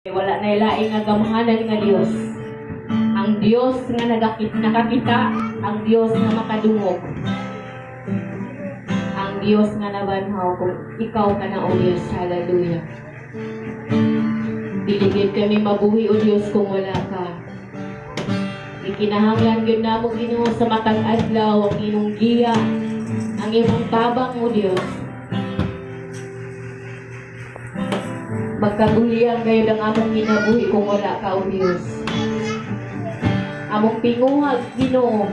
Wala na ilaing nga gamhanan nga Dios. Ang Dios nga nakakita, ang Dios nga makadungog. Ang Dios nga nabanhaw kung ikaw ka na o Dios. Hallelujah. Diligid kami mabuhi o Dios kung wala ka. Ikinahanglan yun na mo Ginoo sa matag adlaw ang imong giya, ang imong tabang o Dios. Magkagulian kayo ng among ginabuhi kung wala ka o Diyos. Among pinguhag, Ginoo.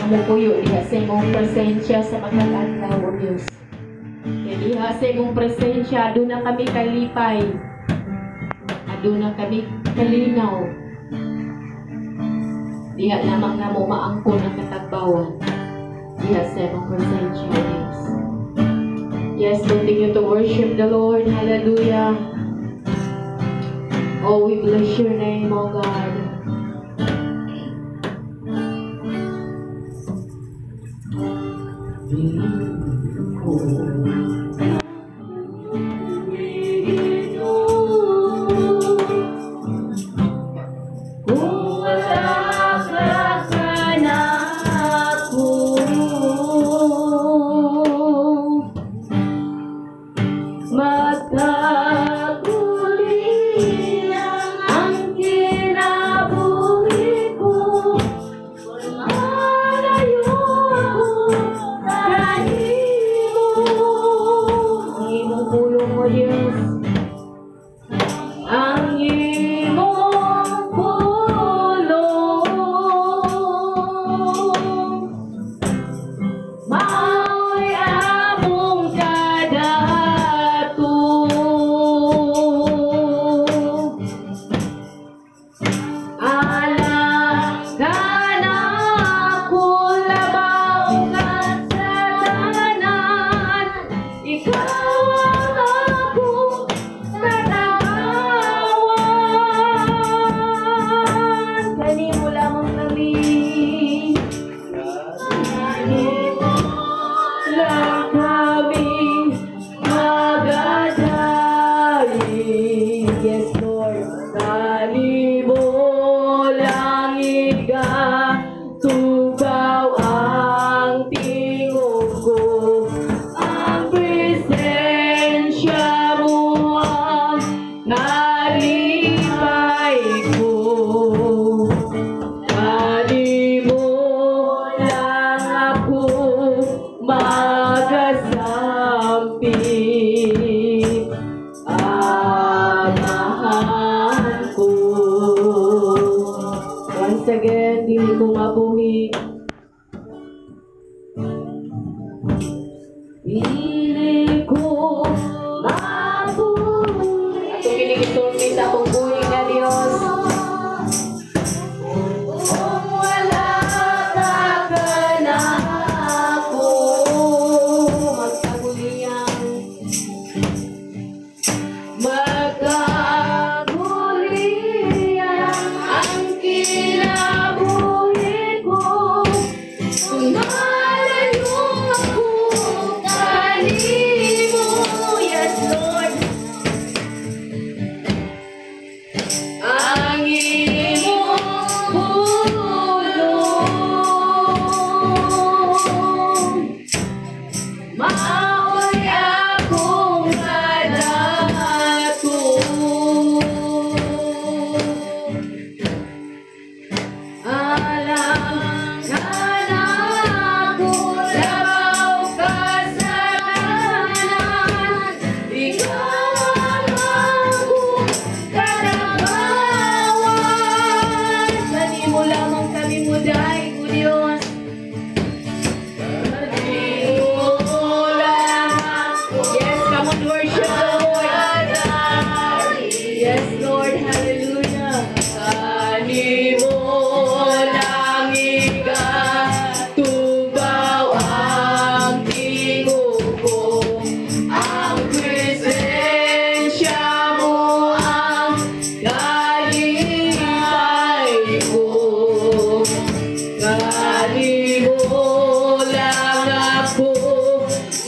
Among puyo, diha sa imong presensya sa magkakadlaw o Diyos. Kaya diha sa imong presensya, doon na kami kalipay. Doon na kami kalinaw. Diha lamang na mo maangkon ang katagbawan. Diha sa imong presensya o Diyos. Yes, continue to worship the Lord. Hallelujah. Oh, we bless your name, oh God.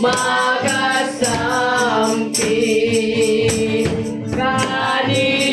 Magasampi kani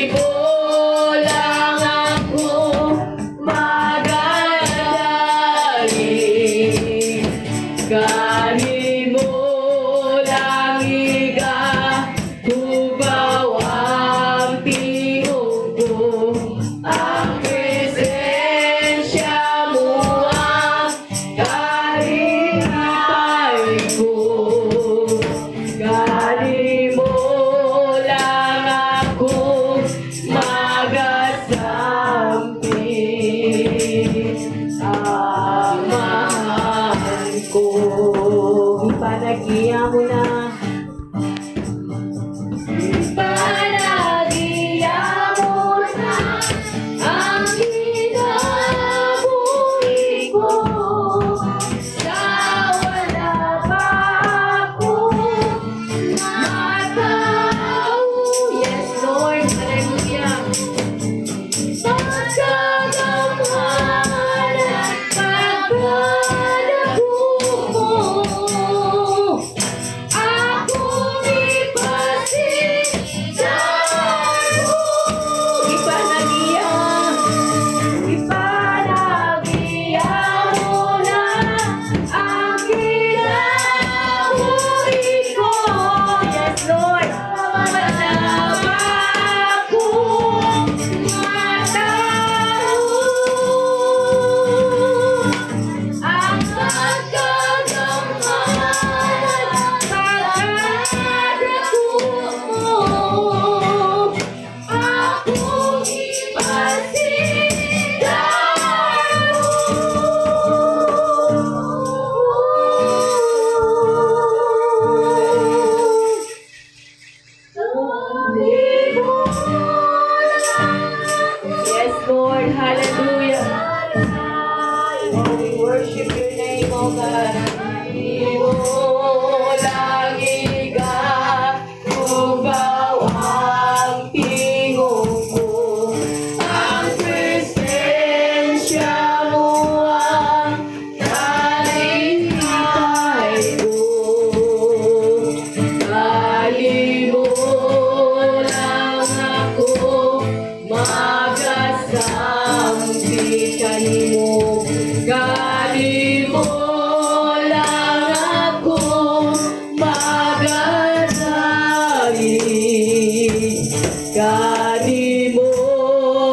Gani mo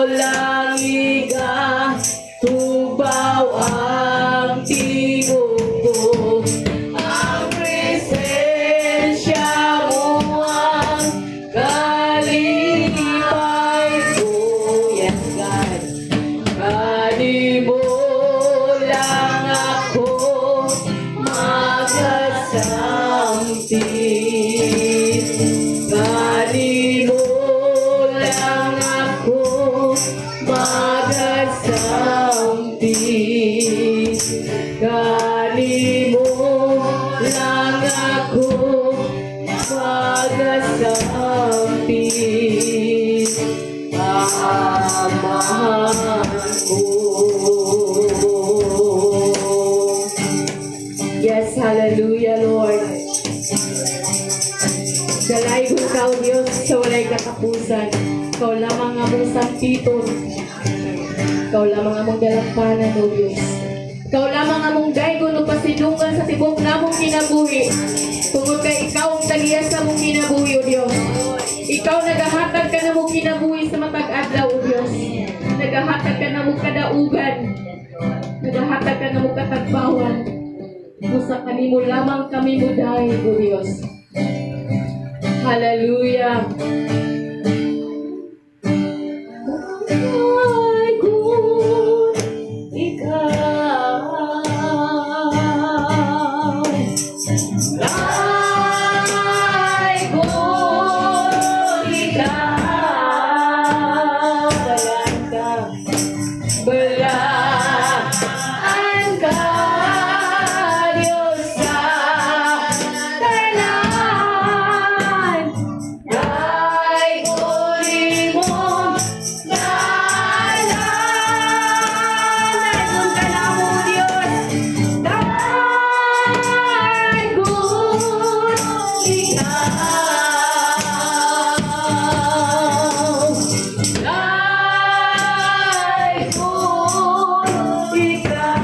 lang iga, tubaw ang tingog ko. Ang presensya mo ang kalipay ko. Yes, God. Gani mo lang ako magasampi. Gani mo lang ako magasampi. Gani mo lang ako magasampi. Amahan ko. Yes, hallelujah, Lord. Dalaygon ka, O Diyos, sa walay katapusan. Ikaw lamang among sampiton. Ikaw lamang among dalampanan, O Diyos. Ikaw lamang among daygon o pasilungan sa tibok namong kinabuhi. Tungod kay ikaw ang talias sa mong kinabuhi, O Diyos. Ikaw nagahatag ka na mong kinabuhi sa matag adlaw, O Diyos. Nagahatag ka na mong kadaugan. Nagahatag ka na mong katagbawan. Musa kanimo lamang kami muday, O Diyos. Hallelujah. Daygon ikaw. Daygon ikaw. Balaan ka. Diyos sa tanan. Daygon mo dalan. Daygon ka na mo, Diyos. Daygon ikaw. Daygon ikaw.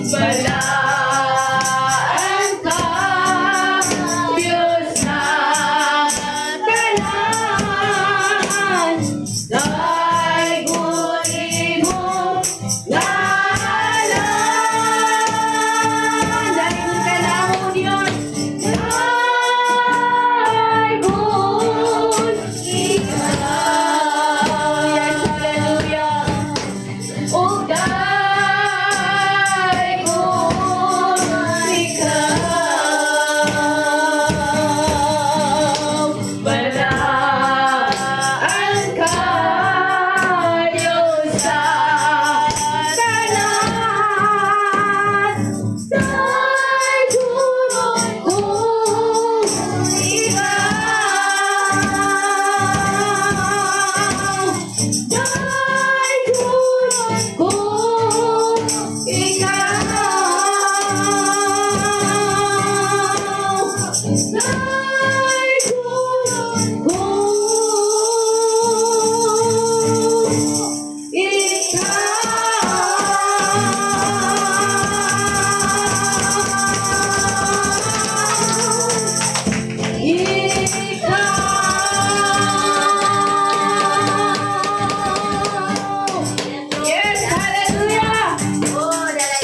Balaan ka, Diyos sa tanan. Daygon mo dalan. Daygon ka na mo, Diyos. Daygon ikaw. Yes, hallelujah. O daygon ikaw. Balaan ka, Diyos sa tanan. Daygon ko ikaw. Daygon ko ikaw. Daygon ko Yes, hallelujah.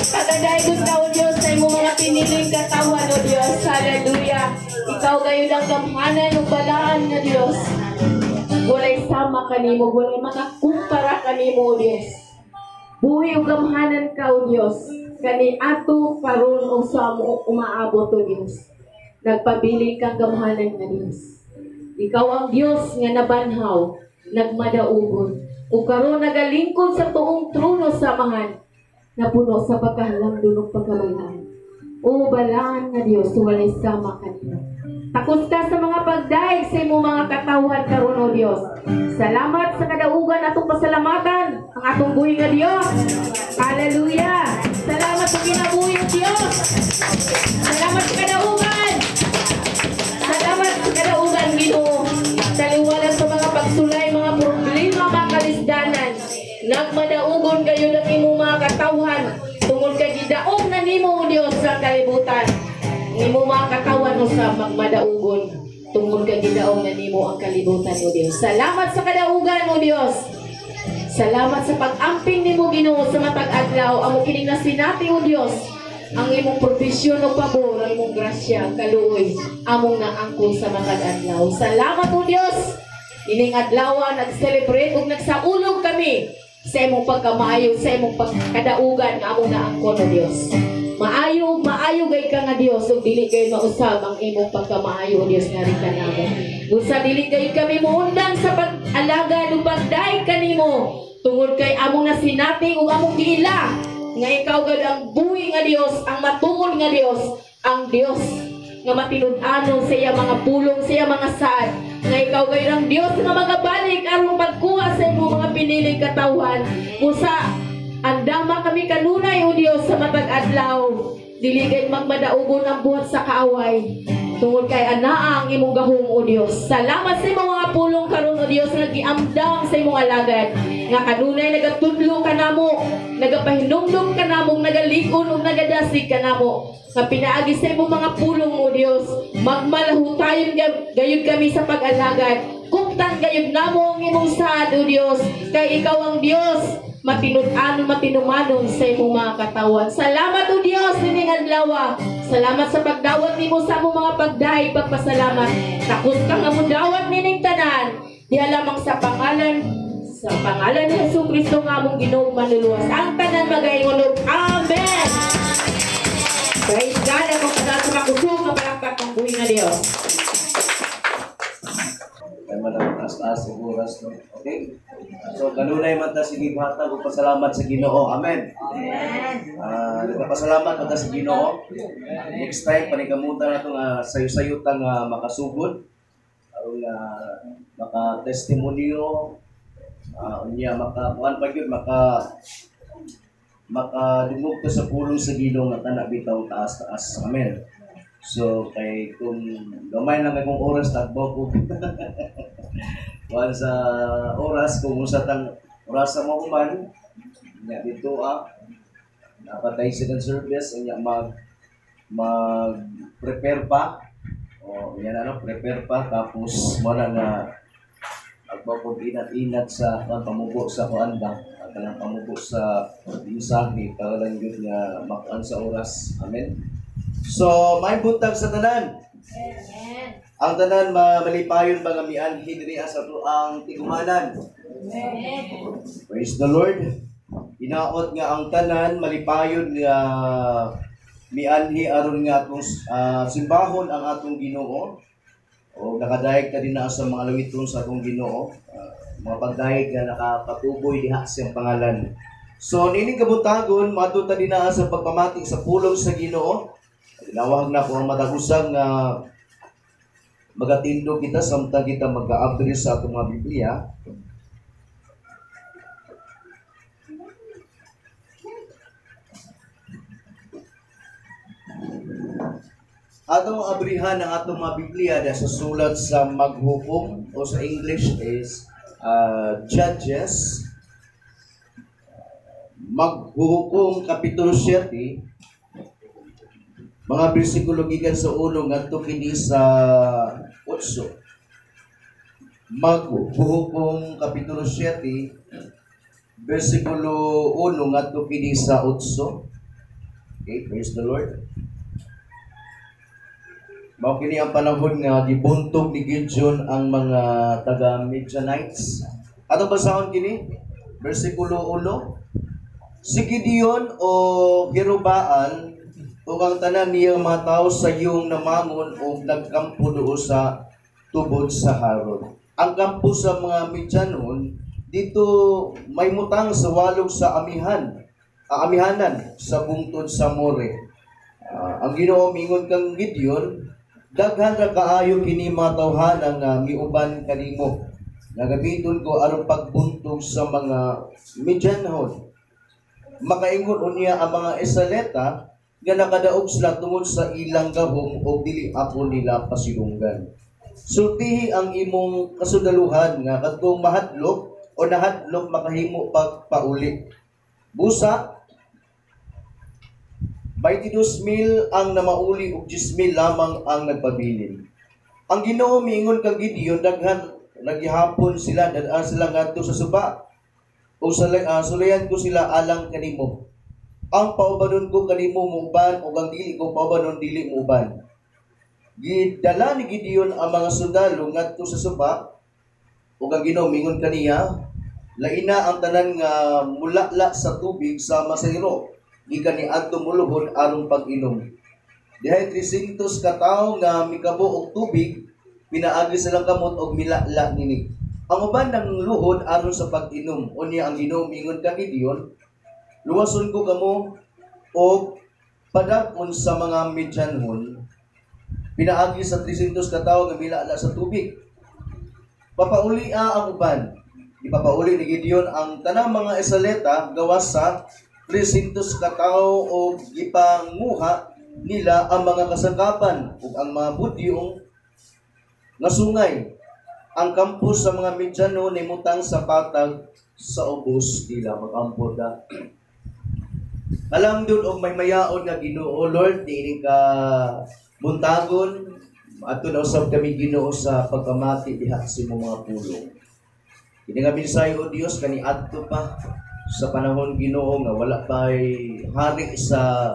Pagdaygon ka, O Diyos, sa imong mga piniling katawan, O Diyos. Hallelujah. Ikaw gayon ang gamhanan ug balaan nga Diyos. Walay sama kanimo, walay makakumpara kanimo, O Diyos. Buhi ug gamhanan ka, O Diyos. Kani ato karon o sa mo umaabot, O Diyos. Nagpabiling kang gamhanan nga Diyos. Ikaw ang Diyos nga nabanhaw, nagmadaugon. O karon nagalingkod sa tuong trono samahan, na puno sa pagkahalangdon ug pagkabalaan. O balaan nga Diyos, walay sama kanimo. Takos ka sa mga pagdaig sa imong mga katawan karon, O Diyos. Salamat sa kadaugan atong pasalamatan ang atong buhi nga Diyos. Hallelujah. Salamat sa kinabuhi, O Diyos. Salamat sa kadaugan. Salamat sa kadaugan, Ginoo. Taliwalas sa mga pagsulay, mga problema, mga kalisdanan. Nagmadaugon kayo ng imong mga katawan. Tungod kay gidaog na nimo, O Diyos, sa kalibutan. Nimo mga katawan mo sa magmadaugon. tungod kay gidaong na nimo ang kalibutan o Dios. Salamat sa kadaugan o Dios. Salamat sa pag-amping nimo Ginoo sa matag adlaw. Amo kining nasinati o Dios. Ang imong provisyon o pabor, ang imong grasya, kaluoy, among naangkon sa matag adlaw. Salamat o Dios. Ining adlaw nag-celebrate ug nagsaulog kami sa imong pagkamaayo, sa imong pagkadaugan nga among naangkon o Dios. Maayo gay ka nga Dios ug dili kay mausab ang imong pagkamaayo o Dios nga rin kanamo. Usa dili kay kami muundang sa pag-alaga ug pagdaig kanimo tungod kay among nasinati ug among giila nga ikaw gad ang buhi nga Dios, ang matungod nga Dios, ang Dios nga matinud-anon sa iya mga pulong, sa iya mga saad, nga ikaw gay ang Dios nga magabalik aron pagkuha sa imong mga piniling katawhan. Usa andama kami kanunay o Dios sa matag adlaw. Dili kay magmadaugon ang buhat sa kaaway. Tungod kay anaa ang imong gahom o Dios. Salamat sa imong mga pulong karon o Dios nga giamdam sa imong alagad. Nga kanunay nagatudlo kanamo, nagapahinumdum kanamo, nagalikon ug nagadasig kanamo. Nga pinaagi sa imong mga pulong o Dios, magmalahutayon gayud kami sa pag-alagad. Kumtan gayud namo ang imong saad o Dios, kay ikaw ang Dios matinud-anon, matinumanon sa imong mga katawan. Salamat o Dios nining adlaw. Salamat sa pagdawat nimo sa among mga pagdaig, pagpasalamat. Takos ka nga mudawat nining tanan. Diha lamang sa pangalan ni Jesucristo nga among Ginoong manluluwas. Ang tanan magaingon og amen. Praise God. Ako kada sa makusog nga palakpak ng buhi nga Dios. Taas-taas ang oras, no? Okay? So, kanunay man ta sige bata kung pasalamat sa Ginoo. Amen. Nagpasalamat man ta sa Ginoo. Next time panikamutan nato nga sayo-sayutan nga makasugod aron nga maka-testimonyo unya maka-kuan pa gyud makadungog ka sa pulong sa Ginoo nga kana bitaw taas-taas. Amen. So, kay kung gamay lang akong oras, tagbaw ko. Kuhan sa oras, kung usatang oras sa mga kuman, nga dito napatay second service, nga mag-prepare pa. O, yan prepare pa, tapos wala nga agbaw ko inat-inat sa pamubo sa kuan ba, at ang pamubo sa mensahe, para lang yun nga makuan sa oras. Amen. So, may buntag sa tanan. Amen. Ang tanan malipayon ba nga mianhi diri sa ato ang tigumanan. Amen. Praise the Lord. Inaot nga ang tanan malipayon nga mianhi aron nga atong simbahon ang atong Ginoo. O nakadayeg ta din na sa mga lawiton sa atong Ginoo. Mga pagdayeg nga nakapatuboy diha sa iyang pangalan. So, nining kabutagon, matuta din na sa pagpamati sa pulong sa Ginoo. Tinawag na po ang matagusang magatindog kita samtang kita mag-aabri sa atong mga Biblia. Atong abrihan ang atong mga Biblia na sa sulat sa Maghukom o sa English is Judges. Maghukom Kapitulo 7. Mga bersikulo gikan sa 1 ngadto kini sa 8. Maghukom Kapitulo 7 bersikulo 1 ngadto kini sa 8. Okay, praise the Lord. Mao kini ang panahon nga gibuntog ni Gideon ang mga taga Midianites. Ato basahon kini bersikulo 1. Si Gideon o Jerubbaal o ang tanan niyang mga tao sa iyong namangon o nagkampo doon sa tubod sa Haron. Ang kampo sa mga Midianon, dito may mutang sa walog sa amihanan sa bungtod sa More. Ang Ginoo mingon kang Gideon, daghan ra kaayo kini mga tawhanan nga miuban kanimo. Nagabiton ko aron pagbuntog sa mga Midianon. Makaingon unya ang mga Israelita nga nakadaog sila tungod sa ilang gahom o dili ako nila pasilunggan. Sultihi ang imong kasudaluhan nga kadtong mahadlok o nahadlok makahimo pagpauli. Busa 22,000 ang namauli ug 10,000 lamang ang nagpabilin. Ang Ginoo miingon kang Gideon daghan naghihapon sila dadaan sila ngadto sa suba. O sulayan ko sila alang kanimo. Ang paubanon ko kanimo muuban o ang dili ko paubanon dili muuban. Gidala ni Gideon ang mga sundalo ngadto sa suba ug ang Ginoo mingon kaniya laina ang tanan nga mulala sa tubig sa masayro gikan ni adto muluhod aron pag-inom. Dihay 300 ka tawo nga mikabo og tubig pinaagi silang kamot og milala nini. Ang uban ng luhod aron sa pag-inom. Unya ang Ginoo mingon ka Gideon, luwason ko kamo og padakon sa mga medyanhon pinaagi sa 300 ka tawo nga milala sa tubig. Papauli ang uban. Ipapauli ni Gideon ang tanang mga Israelita gawas sa 300 ka tawo og ipanguha nila ang mga kasangkapan ug ang mga budyong nga sungay. Ang kampus sa mga Midyano nimutang sa patag sa ubos nila mag-ampod na. Alam doon og may mayaon nga Ginoo Lord diini ka buntagon ato na usab kami Ginoo sa pagkamati diha sa imong mga pulong. Kini nga mensahe o Dios kani adto pa sa panahon Ginoo nga wala pay hari sa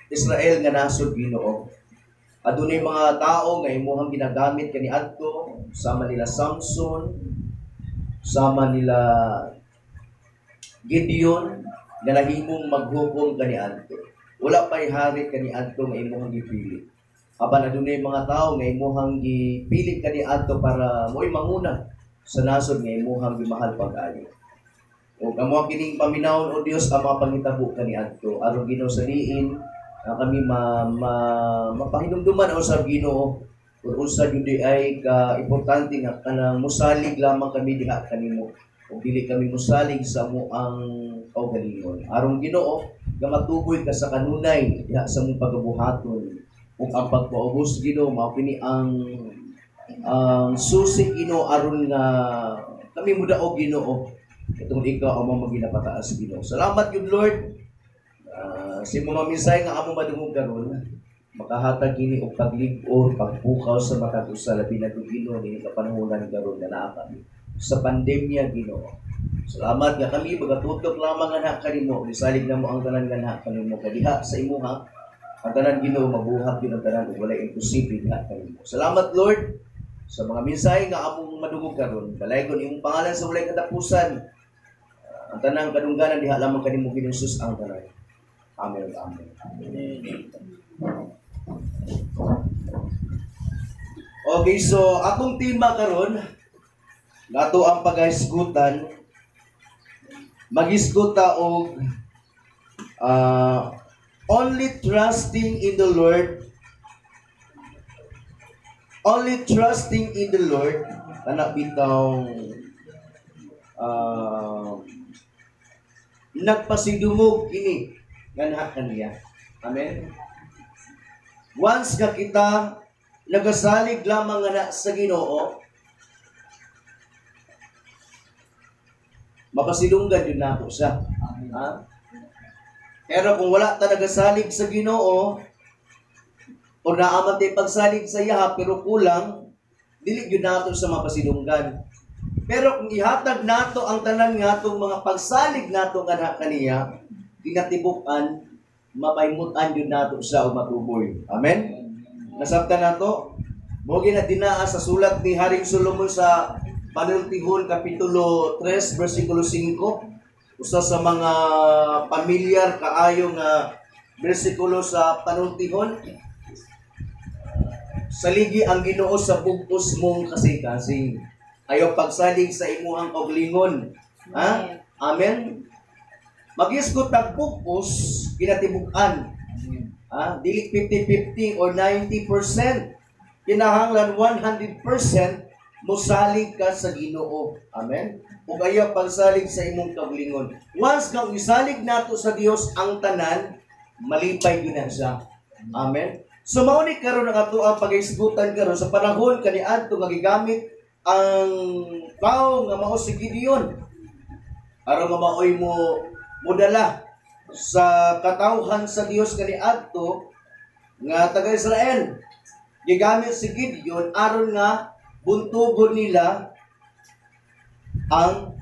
Israel nga nasod Ginoo. Adunay mga tao nga imuhang ginagamit kaniadto, sama nila Samson, sama nila Gideon, nga nahimong maghukom kaniadto. Wala pa'y hari kaniadto nga imuhang gipili. Apan adunay mga tao nga imuhang gipili kaniadto para mo'y manguna sa nasod nga imuhang gimahal pag-ayo. O amo kining paminawon o Dios ang mga pangitabo kaniadto aron ginusaliin kami mapahinumduman o sa Ginoo kung unsa jud ay ka importante nga kanang musalig lamang kami diha kanimo ug dili kami musalig sa mo ang kaugalingon aron Ginoo nga matuboy ka sa kanunay diha sa mong pagabuhaton ug ang pagpaubos Ginoo mao kini ang susi Ginoo aron nga kami mudaog Ginoo itong ikaw ang mga ginapataas Ginoo. Salamat gid Lord. Si mga misay nga amo madungog karon makahatag kini og paglig-on pagpukaw sa matag usa labi na Ginoo dinhi ka panahonan karon nga naa kami sa pandemya Ginoo. Salamat nga kami magatutok lamang nga kanimo misalig na mo ang tanan nga kanimo kadiha sa imuha ang tanan Ginoo mabuhat gyud ang tanan ug walay imposible diha kanimo. Salamat Lord sa mga misay nga among madungog karon balaygon imong pangalan sa walay katapusan. Ang tanang kadungganan diha lamang kanimo Ginoo ang tanan. Amen. Amen. Okay, so atong tema karon nato ang paghisgutan maghisguta og only trusting in the Lord kana bitaw nagpasidungog kini nga kaniya. Amen. Once nga kita nagasalig lamang nga sa Ginoo, mapasilunggan yun nato siya. Pero kung wala ta nagasalig sa Ginoo, o naaman tayo pagsalig sa iya, pero kulang, dili yun nato sa mapasilunggan. Pero kung ihatag nato ang tanan nga itong mga pagsalig nato nga kaniya, kinatibukan, mapaimutan yun nato siya o matuboy. Amen? Nasabtan nato, mogi na dinaa sa sulat ni Haring Solomon sa Panultihon, Kapitulo 3, versikulo 5. Usa sa mga pamilyar kaayo nga versikulo sa Panultihon. Saligi ang Ginoo sa bugos mong kasing-kasing. Ayaw pagsalig sa imuhang kaugalingon. Ha? Amen? Mag-isgot ang bugos, kinatibukan. Dili 50-50 or 90%. Kinahanglan 100% musalig ka sa Ginoo. Amen? Ug ayaw pagsalig sa imong kaugalingon. Once kang isalig nato sa Dios ang tanan, malipay yun na siya. Amen? So mauni karon ang ato ang pag-isgutan karon sa panahon kaniadto nga gigamit ang tao nga mao si Gideon aron nga maoy mo mudala sa katawhan sa Dios kaniadto nga taga Israel gigamit si Gideon aron nga buntugon nila ang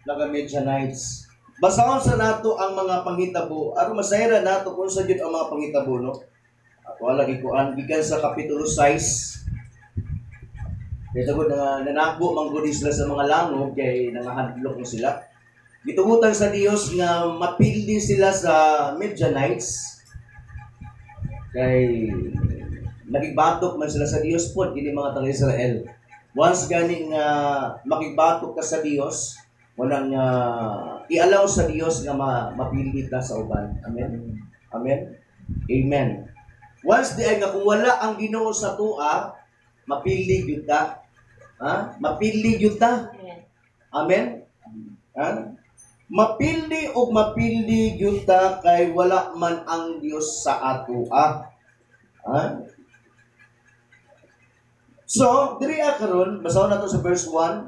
mga Midianites. Basahon sa nato ang mga panghitabo aron masayra nato kung sa jud ang mga panghitabo, no? At wala gikuan gikan sa kapitulo 6. Kaya sagod nga nanako mangguni sila sa mga langog kay nangahadlok na sila. Gitugutan sa Dios nga mapildi sila sa Midianites kay nagibatok man sila sa Dios pod kini mga taga Israel. Once gani nga makibatok ka sa Dios, walang i-allow sa Dios nga mapildi ta sa uban. Amen. Amen. Amen. Once di ay nga kung wala ang Ginoo sa tua, mapildi gyud ta. Ha? Mapildi gyud ta. Amen. Ha? Mapildi o mapildi gyud ta kay wala man ang Dios sa ato. Ha? So, diri karon basahon nato sa verse 1.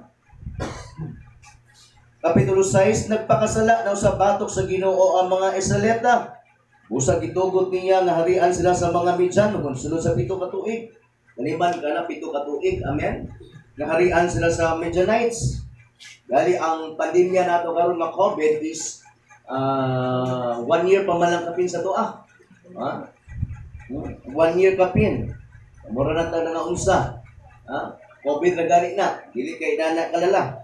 Kapitulo 6, nagpakasala daw sa batok sa Ginoo ang mga Israelita. Usa gitugot niya nga harian sila sa mga Midian sunod sa 7 ka tuig. Kaliban kana 7 ka tuig. Amen. Naharian sila sa Midianites. Gali ang pandemya nato karon nga COVID is 1 year pa man lang kapin sa tuah. 1 year kapin. Mura na tayo na unsa. COVID na gani na. Dili kay nana kalala.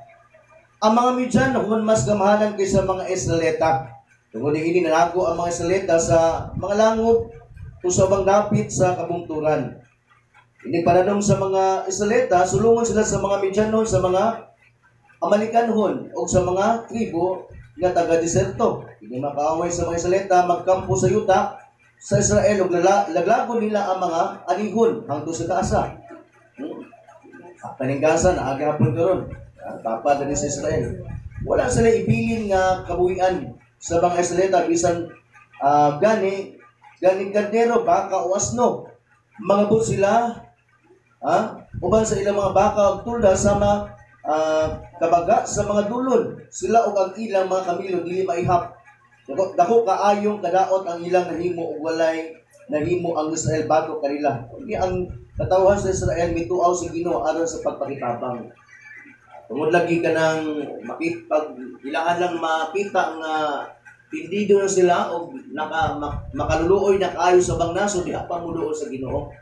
Ang mga Midian human mas gamahanan kaysa mga Israelita. Tungod ini nanago ang mga Israelita sa mga langub usabang dapit sa kabungturan. Ini panadong sa mga Israelita, sulungon sila sa mga Midianon, sa mga Amalikanhon o sa mga tribo nga taga-deserto. Hindi makaaway sa mga Israelita, magkampo sa yuta sa Israel ug laglago nila ang mga anihon hangtod sa taasa. Paninggasan na agahapon karon. Tapad din sa Israel. Wala sila ibilin nga kabuhian sa mga Israelita bisan gani kardero, baka o asno. Mangabot sila uban sa ilang mga baka ug tulda sa mga kabaga sa mga dulon. Sila ug ang ilang mga kamilo dili maihap. Dako kaayong kadaot ang ilang nahimo ug walay nahimo ang Israel bago kanila. Hindi ang katawhan sa Israel mituaw sa Ginoo aron sa pagpakitabang. Tungod lagi ka ng pag ilangan lang makita nga pindido na sila o makaluluoy na kaayo sa bangnaso, di pa muluoy sa Ginoo.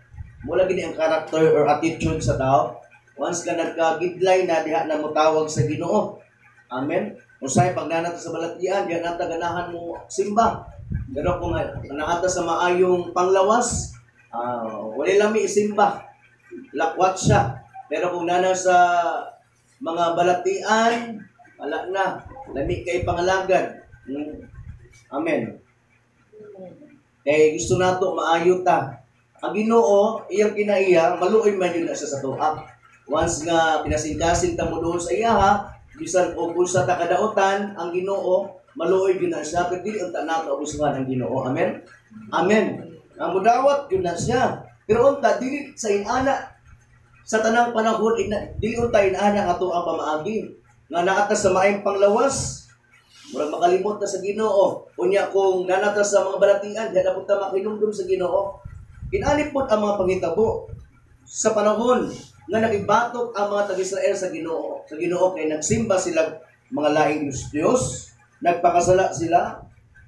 Mula gini ang character or attitude sa tao. Once ka nagka-gidlay na, diha na mo tawag sa Ginoo. Amen. Usay pag nanata sa balatian, diha nata ganahan mo simba. Pero kung nanata sa maayong panglawas, wala lami isimba. Lakwat siya. Pero kung nana sa mga balatian, wala na. Lami kay pangalagad. Amen. Kaya gusto nato maayo ta. Ang Ginoo, iyang kinaiya, maluoy man yun na siya sa tuha. Once nga pinasingkasin ta mo doon sa iyaha, bisan o sa takadaotan, ang Ginoo, maluoy yun na siya. Pero dili unta nato abusuhan ang Ginoo. Amen? Amen. Ang mudawat yun na siya. Pero unta, dili sa inana, sa tanang panahon, dili unta inana nga to ang pamaagi. Nga naatas sa maayong panglawas, murag makalimot na sa Ginoo. Unya kung nanatas sa mga balatian, diyan na punta makinumdum sa Ginoo. Inanip po ang mga panghitabo sa panahon nga nagibatok ang mga tag-Israel sa Ginoo. Sa Ginoo kay nagsimba sila mga laing Diyos, nagpakasala sila,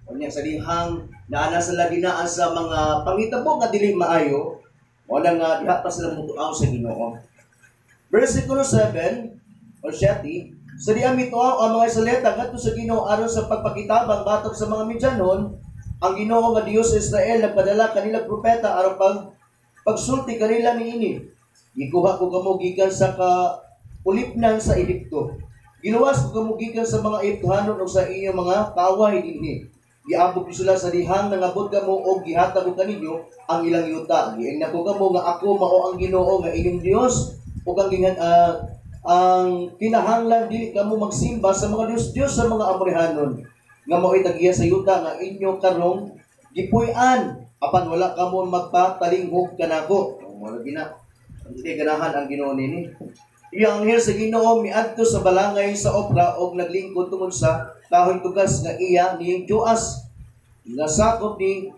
unya sa dihang naana sila dinaan sa mga panghitabo nga dili maayo, wala nga diha pa sila mutuaw sa Ginoo. Versikulo 7 o 7, sa diya mituaw ang mga Israelita ngadto sa Ginoo aron sa pagpakitabang batok sa mga Midianon, ang Ginoo nga Dios sa Israel nagpadala kanila propeta aron pagsulti kanila niini. Gikuha ko kamo gikan sa ulipnan sa Egipto. Giluwas ko kamo gikan sa mga Egiptohanon o sa inyong mga kaaway dinhi. Giabot ko sila sa dihang nangabot kamo og gihatag ko kaninyo ang ilang yuta. Giingna ko kamo nga ako mao ang Ginoo nga inyong Dios ug ang kinahanglan dili kamo magsimba sa mga Dios sa mga Amorihanon nga mao'y tagiya sa yuta nga inyo karong gipuy-an apan wala kamo magpatalinghog kanako. Wala gina. Hindi ganahan ang Ginoo nini. Iyang anghel sa Ginoo miadto sa balangay sa Opra og naglingkod tungod sa kahoy tugas nga iya niyang Joas nga sakop ni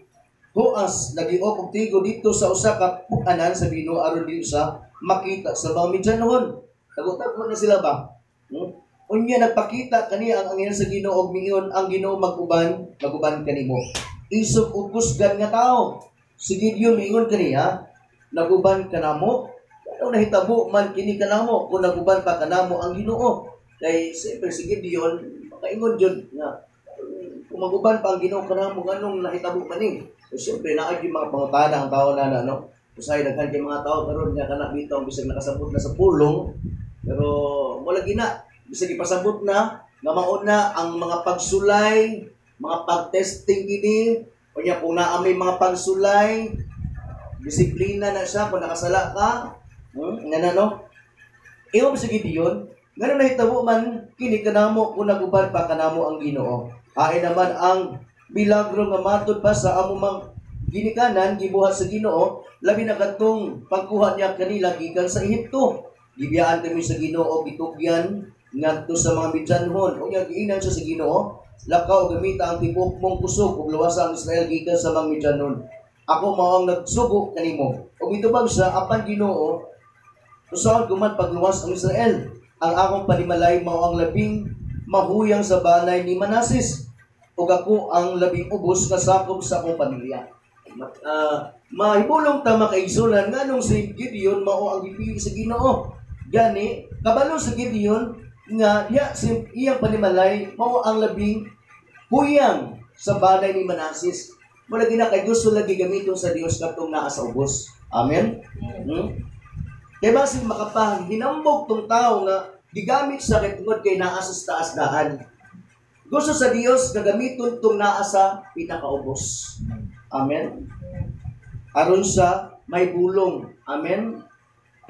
huas nagiop og tigo dito sa usa ka pukanan sa Ginoo aron dili sa makita sa mga midyanhon. Tago-tago na sila ba? Unya nagpakita kaniya ang anghel sa Ginoo og mingon ang Ginoo maguban kanimo. Isog ug kusgan nga tao. Si Gideon mingon kaniya, naguban kanamo. Ano nahitabo man kini kanamo kung naguban pa kanamo ang Ginoo. Kay siyempre si Gideon makaingon jud nga kung maguban pa ang Ginoo kanamo nganong nahitabo man ni. So siyempre naa gyud mga pangutana ang tao na no. Usay daghan kay mga tao karon nga kana bitaw bisag nakasabot na sa pulong pero wala gina bisag ipasabot na nga mao na ang mga pagsulay, mga pag-testing gini, unya kung naa may mga pagsulay, disiplina na siya kung nakasala ka. Nga no? Iyon sa Gideon, ngano nahitabo man kini kanamo kung naguban pa kanamo ang Ginoo. Ay naman ang milagro nga matud pa sa amo mang ginikanan gibuhat sa Ginoo, labi na kadtong pagkuha niya kanila gikan sa Ehipto. Gibiyaan kami sa Ginoo gitugyan ngadto sa mga midyanhon. Unya giinan siya sa Ginoo, lakaw gamita ang tibok mong kusog ug luwasa ang Israel gikan sa mga midyanhon. Ako mao ang nagsugo kanimo. Ug mitubag siya apan Ginoo, usaon guman pagluwas ang Israel. Ang akong panimalay mao ang labing mahuyang sa balay ni Manases. Ug ako ang labing ubos nga sakop sa akong pamilya. Mahibulong ta makaigsunan nganong si Gideon mao ang gipili sa Ginoo. Gani kabalo sa Gideon nga diya iyang panimalay mao ang labing huyang sa balay ni Manases. Mula gina kay gusto lagi gamiton sa Dios katong naa sa ubos. Amen. Kaya basin makapahinambog tong tao nga gigamit sa kitungod kay naa sa taas daan. Gusto sa Dios gagamiton tong naa sa pinakaubos. Amen. Aron sa may bulong. Amen.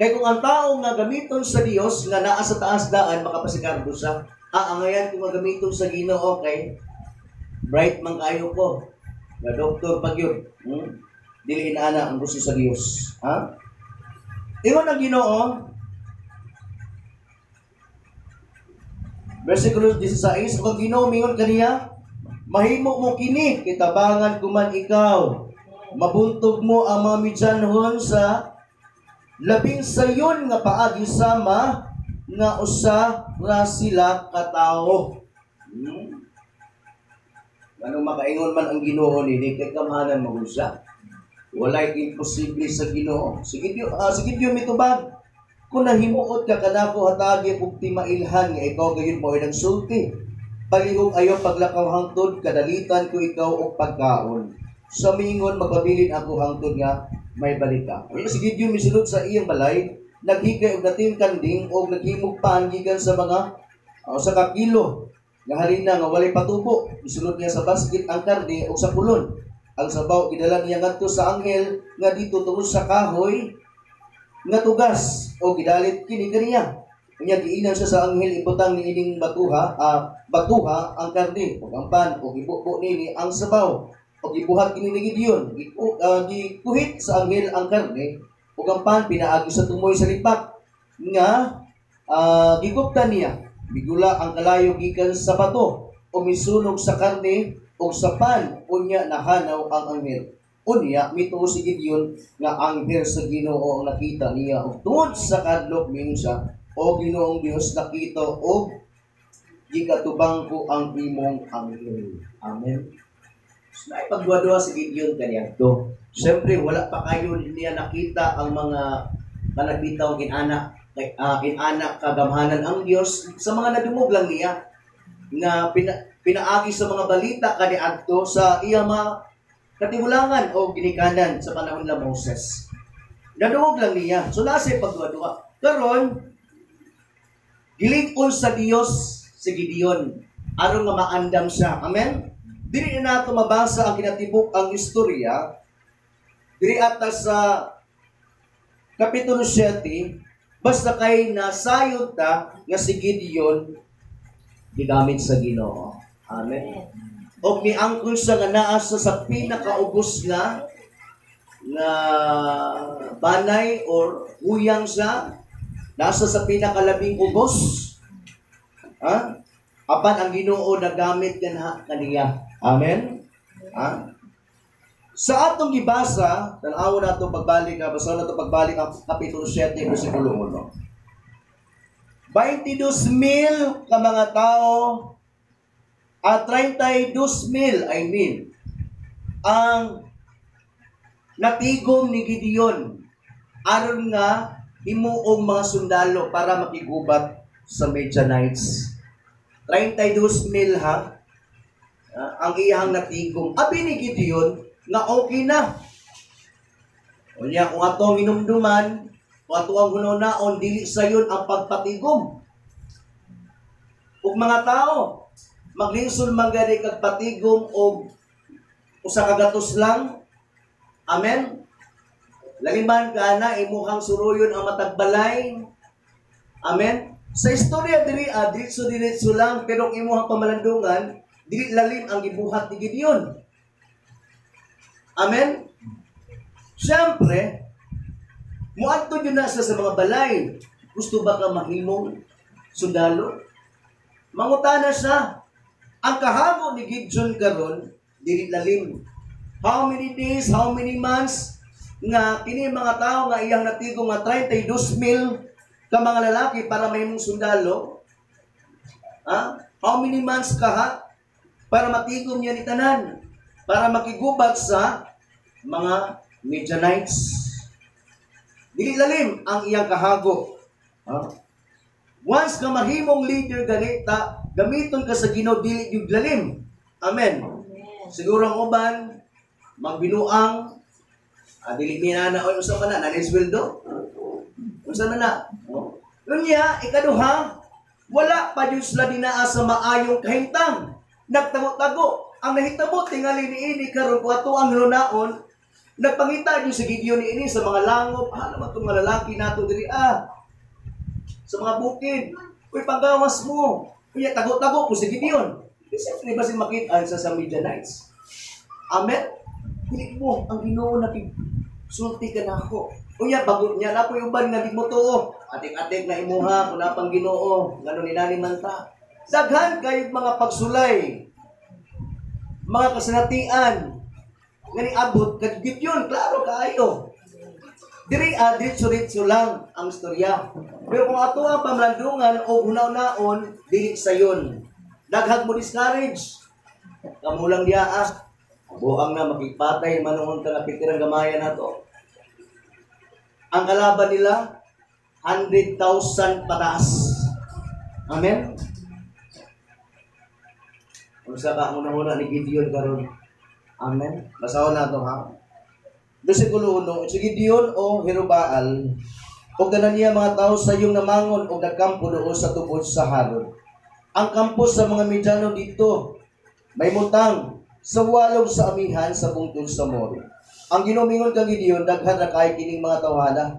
Kaya kung ang tao nga gamiton sa Dios nga naa sa taas daan makapasikargo siya. Angayan kung gamiton sa Ginoo okay. Bright man kayo ko. Nga doktor pag yun. Dili inaana ang gusto sa Dios. Ha? Ingon ang Ginoo, versikulo 16, ang Ginoo mingon kaniya, mahimo mo kini, kitabangan kuman ikaw, mabuntog mo ang mga midyanhon sa labing sayon nga paagi sama, nga usa nga sila katao. Anong makaingon man ang Ginoo nini, kay kamahanan mo siya. Walay imposible sa Ginoo. Sige Diyo mitubag. Kung nahimuot ka kanako hatagi ug timailhan nga ikaw gayon mo ay nagsulti. Palihog ayo paglakaw hangtod kadalitan ko ikaw og pagkaon. Sa mingon magpabilin ako hangtod nga may balita. Sige Diyo misulod sa iyang balay, naghigay og nating kanding og naghimog paan gikan sa mga sa kakilo nga harina nga walay patubo. Misulod niya sa basket ang karne og sa pulon. Ang sabaw gidala niya ngadto sa anghel nga dito tungod sa kahoy nga tugas o gidalit kini kaniya. Unya giinan siya sa anghel ibutang niining batuha ang karne ug ang pan ug ibubo nini ang sabaw ug gibuhat kini ni Gideon. Gikuhit sa anghel ang karne ug ang pan pinaagi sa tumoy sa lipak nga giguptan niya. Bigula ang kalayo gikan sa bato o misunog sa karne o sa pan, unya nahanaw ang anghel. Unya, mituo si Gideon nga anghel sa Ginoo ang nakita niya. O tungod sa kadlok minsa, o Ginoong Dios nakita o gikatubang ko ang imong anghel. Amen. So, naipagduwa-duwa si Gideon kaniya to. Siyempre, wala pa kayo niya nakita ang mga kanabitaw ginana kagamhanan ang Dios sa mga nadumog lang niya nga pinaagi sa mga balita kaniadto sa iya mga katibulangan o ginikanan sa panahon ni Moses. Nadungog lang niya. So nasa pagduwa-duwa. Karon gilig-on sa Dios si Gideon aron nga maandam siya. Amen. Dili na nato mabasa ang kinatibuk ang istorya diri ata sa kapitulo 7 basta kay nasayod ta nga si Gideon gigamit sa Ginoo. Amen. O miangkol siya nga naa sa pinakaubos nga banay or huyang siya nasa sa pinakalabing ubos. Ha? Apan ang Ginoo nagamit kaniya. Amen. Ha? Sa atong gibasa, tanaw na ito pagbalik, basa na ito pagbalik ang Kapitulo 7, versikulo 1. 22,000 ka mga tao at 32,000, ang natigom ni Gideon aron nga himuong mga sundalo para makigubat sa Midianites. 32,000 ha, ang iyang natigom. Abi ni Gideon nga okay na. O niya, kung ato minumduman, kung ato ang hunaon, dili sayon ang pagpatigom. Ug mga tao, maglingsod man gani kag patigom og usa ka gatos lang. Amen. Laliman ka na imuhang suruyon ang matagbalay. Amen. Sa istorya diri diretso lang pero ang imuhang pamalandungan dili lalim ang gibuhat ni Gideon. Amen. Siyempre, muadto yun na sa mga balay. Gusto ba ka mahimong sundalo? Mangutana siya. Ang kahamo ni Gideon karon dili lalim. How many days, how many months nga kini mga tao nga iyang natigong nga 32,000 ka mga lalaki para mahimong sundalo? How many months ka ha? Para matigom niya ni tanan? Para makigubat sa mga Midianites. Dili lalim ang iyang kahago. Once ka mahimong leader ganita, gamiton ka sa Ginoo dili gyud lalim. Amen. Siguro ang uban magbinuang dili minana oy usa man na nanisweldo. Usa man na. Unya ikaduha, wala pa jud sila dinaa sa maayong kahimtang. Nagtago-tago. Ang nahitabo tingali niini karon ko ato ang lunaon, nagpangita jud si Gideon niini sa mga langop, naman itong mga lalaki nato diri sa mga bukid. Uy, panggawas mo. Uy, tago-tago ko si Gideon. Kasi ni ba si makita sa Midianites? Amen. Dili mo ang Ginoo na sulti ka nako. Unya bago niya na po yung ban nga di mo tuo. Atik-atik na imuha kung pang Ginoo, ngano ni nani man ta. Daghan kayong mga pagsulay, mga kasinatian, nga ni abot kag Gideon, klaro kaayo. Diri diretso lang ang istorya. Pero kung ato ang pamlandungan o hunaw-naon, dili sayon. Daghag mo discourage. Kamulang diya buang na makipatay manungon ka na pikirang gamayan nato. Ang kalaban nila 100,000 pataas. Amen. Unsa ka una ni Gideon karon? Amen. Basahon nato ha. Versikulo 1, si Gideon o Jerubbaal o tanan niya mga tao sa iyong namangon o nagkampo doon sa tubod sa Harod. Ang kampo sa mga Midiano dito may mutang sa walog sa amihan sa bungtod sa More. Ang ginumingon kang Gideon daghan ra kay kining mga tawhana.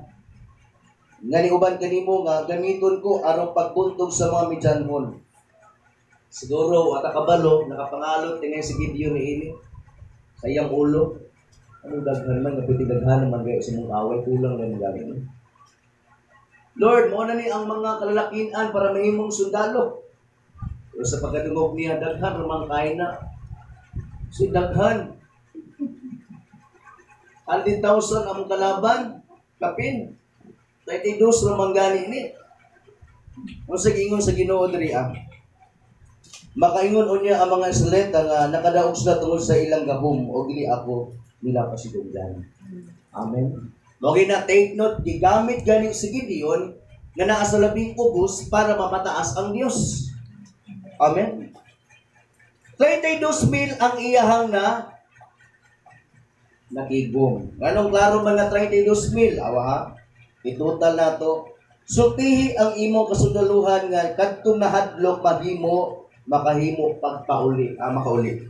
Nga niuban kanimo nga gamiton ko aron pagbuntog sa mga Midianon. Siguro at kabalo nakapangalot tingay si Gideon niini sa iyang ulo. Ano daghan man nga piti daghan man gayo sa mong away kulang lang ganin. Lord, mo na ni ang mga kalalakian para mahimong sundalo. Pero sa pagkadungog niya daghan ramang kain na. Si daghan 100,000 ang kalaban, kapin. 32 ramang gani ni. Kung sa gingon sa Ginoo diri makaingon unya ang mga Israelita nga nakadaog sila tungod sa ilang gahom o dili ako nila pasidugdan. Amen. Mogay na take note, gigamit gani si Gideon nga naa sa labing ubos para mapataas ang Dios. Amen. 32,000 ang iyahang na nakigom. Anong klaro man nga 32,000? Awa ha? Itotal na to. Sultihi ang imong kasudaluhan nga kadtong nahadlok mahimo makahimo pagpauli, makauli.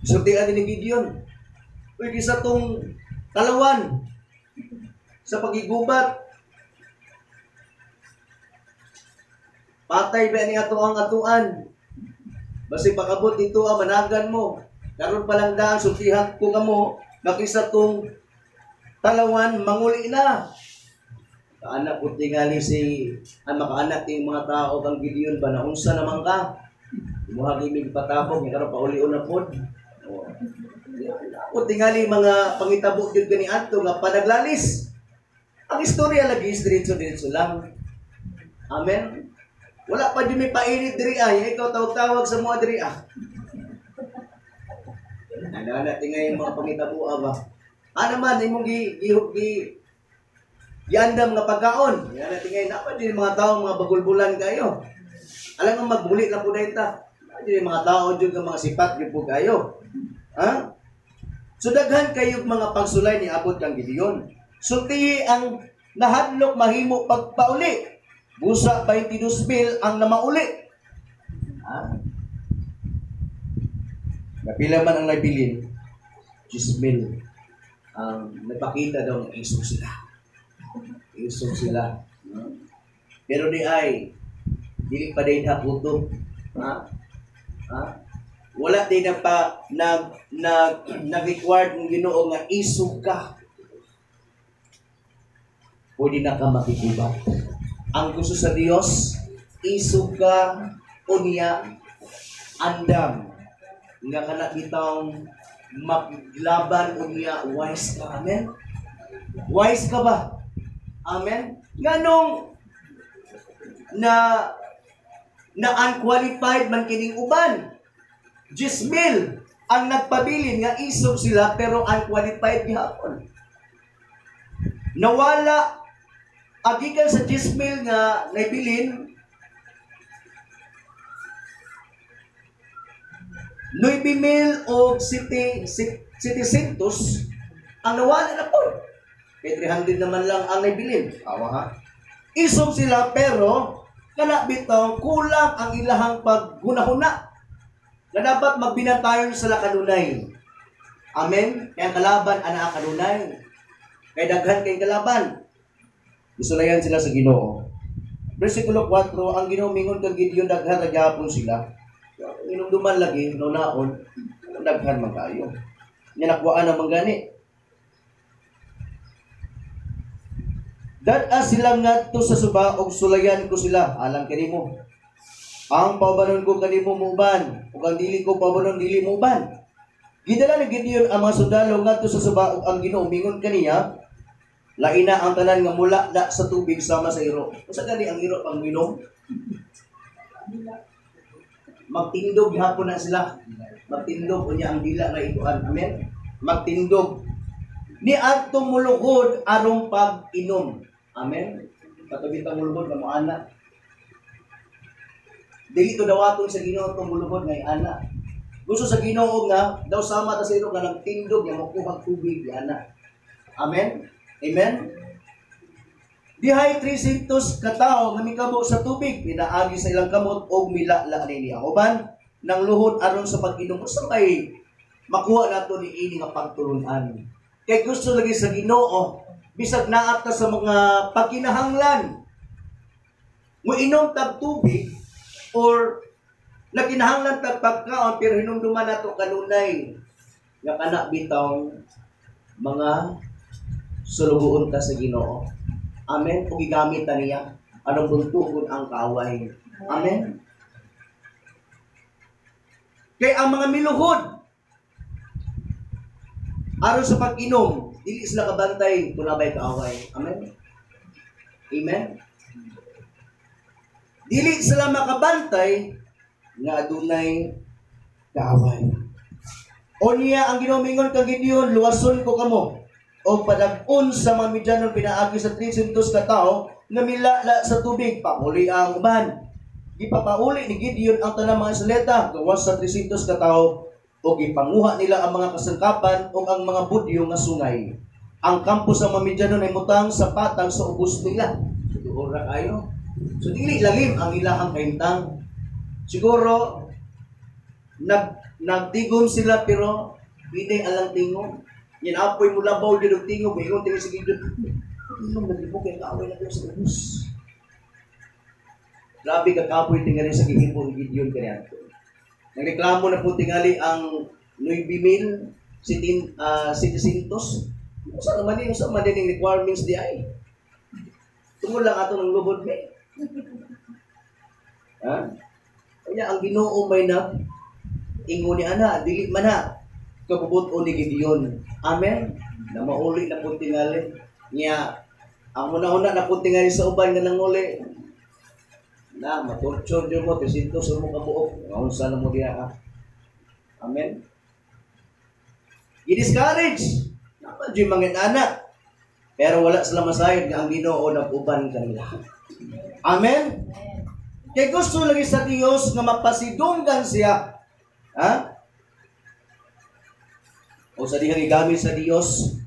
Sultihan ni Gideon. Pwede sa tong kalawan sa pagigubat. Patay ba ni ato ang atuan? Basi pag-abot dito managan mo. Karon pa lang daan sultihan ko kamo nakisa tong talawan manguli na. Kaanak ko tingali si ang makaanak ting mga tao kang Gideon ba na unsa naman ka? Imuha gimig patapok ni karon pauli na pod. O tingali mga pangitabo jud gani adto nga panaglalis. Ang istorya lagi is diretso-diretso lang. Amen. Wala pa din may painit diri ay ikaw tawag sa mga diri ah. Ana tingay yung mga pangitabo ba. Naman imong giandam nga pagkaon. Yan tingay na pa din mga tao mga bagulbulan kayo. Alam nga magbuli lang po dahil ta. Hindi mga tao dyan ng mga sipat yun po kayo. Ha? So daghan kayo mga pagsulay ni abot kang Gideon. Sultihi ang nahadlok mahimo pagpauli. Busa 22,000 ang namauli. Ha? Napila man ang nabilin, 10,000 ang nagpakita daw ng isog sila. Isog sila. Pero di ay, dili pa din haputo. Ha? Ha? Wala din na pa nag-required ng Ginoo nga isog ka. Pwede na ka makikubat. Ang gusto sa Dios, isog ka unya andam. Nga kana bitang maglaban unya wise ka. Amen? Wise ka ba? Amen? Ganong na unqualified man kining uban. 10,000 ang nagpabilin nga isog sila pero unqualified gihapon. Nawala agikan sa 10,000 nga nabilin 9,000 o 700 ang nawala na po. Kaya 300 naman lang ang nabilin. Awa ha? Isog sila pero kana bitaw kulang ang ilahang paghunahuna na dapat magbinatayon sa kanunay. Amen? Kaya kalaban ana kanunay. Kaya daghan kay kalaban. Isulayan sila sa Ginoo. Versikulo 4, ang Ginoo mingon kag Gideon daghan ra gyapon sila. Inumduman lagi nunaon daghan man kayo. Nya nakuhaan naman gani. Dad sila ngadto sa suba og sulayan ko sila alang kanimo. Ang pabanon ko kanimo muban ug ang dili ko pabanon dili muban. Gidala ni Gideon ang mga sundalo ngadto sa suba ug ang Ginoo mingon kaniya laina ang tanan nga mula da sa tubig sama sa iro. Usa gani ang iro pang minom? Magtindog gihapon na sila. Magtindog unya ang dila ra ituan. Amen. Magtindog ni adto mulugod aron pag-inom. Amen. Katubitang mulugod nga mo ana. Dili to dawaton sa Ginoo tong mulugod nga ana. Gusto sa Ginoo nga daw sama ta sa iro nga nagtindog nga makuha tubig ana. Amen. Amen. Dihay 300 katao nga mikabo sa tubig pinaagi sa ilang kamot og milala nini ang uban nang luhod aron sa pag-inom sa may makuha nato ni ini nga pagtulunan. Kay gusto lagi sa Ginoo bisag naat ka sa mga pagkinahanglan mo inom tag tubig or nakinahanglan tag pagkaon pero hinumduman nato kanunay nga kana bitaw mga sulugoon ta sa Ginoo. Amen. Kung gigamit ta niya, anong buntugon ang kaaway. Amen. Kaya ang mga miluhod, aron sa pag-inom, dili sila kabantay, tunabay kaaway. Amen. Amen. Dili sila makabantay, nga adunay kaaway. O niya, ang ginomingon kang Gideon, luwason ko kamo. O padag-on sa mga Midyanon pinaagi sa 300 ka tao na milala sa tubig, pauli ang uban. Ipapauli ni Gideon ang tanang mga saleta gawas sa 300 ka tao o ipanguha nila ang mga kasangkapan o ang mga budyo nga sungay. Ang kampo sa mga Midyanon ay mutang sa patang sa ubos nila. Siguro kayo. So dili lalim ang ilahang kaintang. Siguro nagtigom sila pero hindi alang tingom. Yan apoy mo labaw din ang tingog, mayroon tingog sa Gideon. Tingog, naglibog kayo kaaway na sa ubus. Grabe ka kapoy tingali sa Gideon kanya. Nagreklamo na po tingali ang 9,000 700. Sa naman yung requirements di ay. Tungkol lang ato ng lubod may. Ha? Kaya ang Ginoo may na ingo ni ana, dili man na. kabubuto ni Gideon. Amen. Na mauli na po tingali. Niya, ang una-una na po tingali sa uban nga nanguli. Na, maturture nyo mo, tisinto sa mo kabuok. Ngayon sana mo diya ka. Amen. I-discourage. Naman dyan mga anak. Pero wala sila masayad nga ang Ginoo nag-uban kanila. Amen. Kaya gusto lagi sa Diyos nga mapasidunggan siya. Ha? O sa dihang igamit sa Diyos,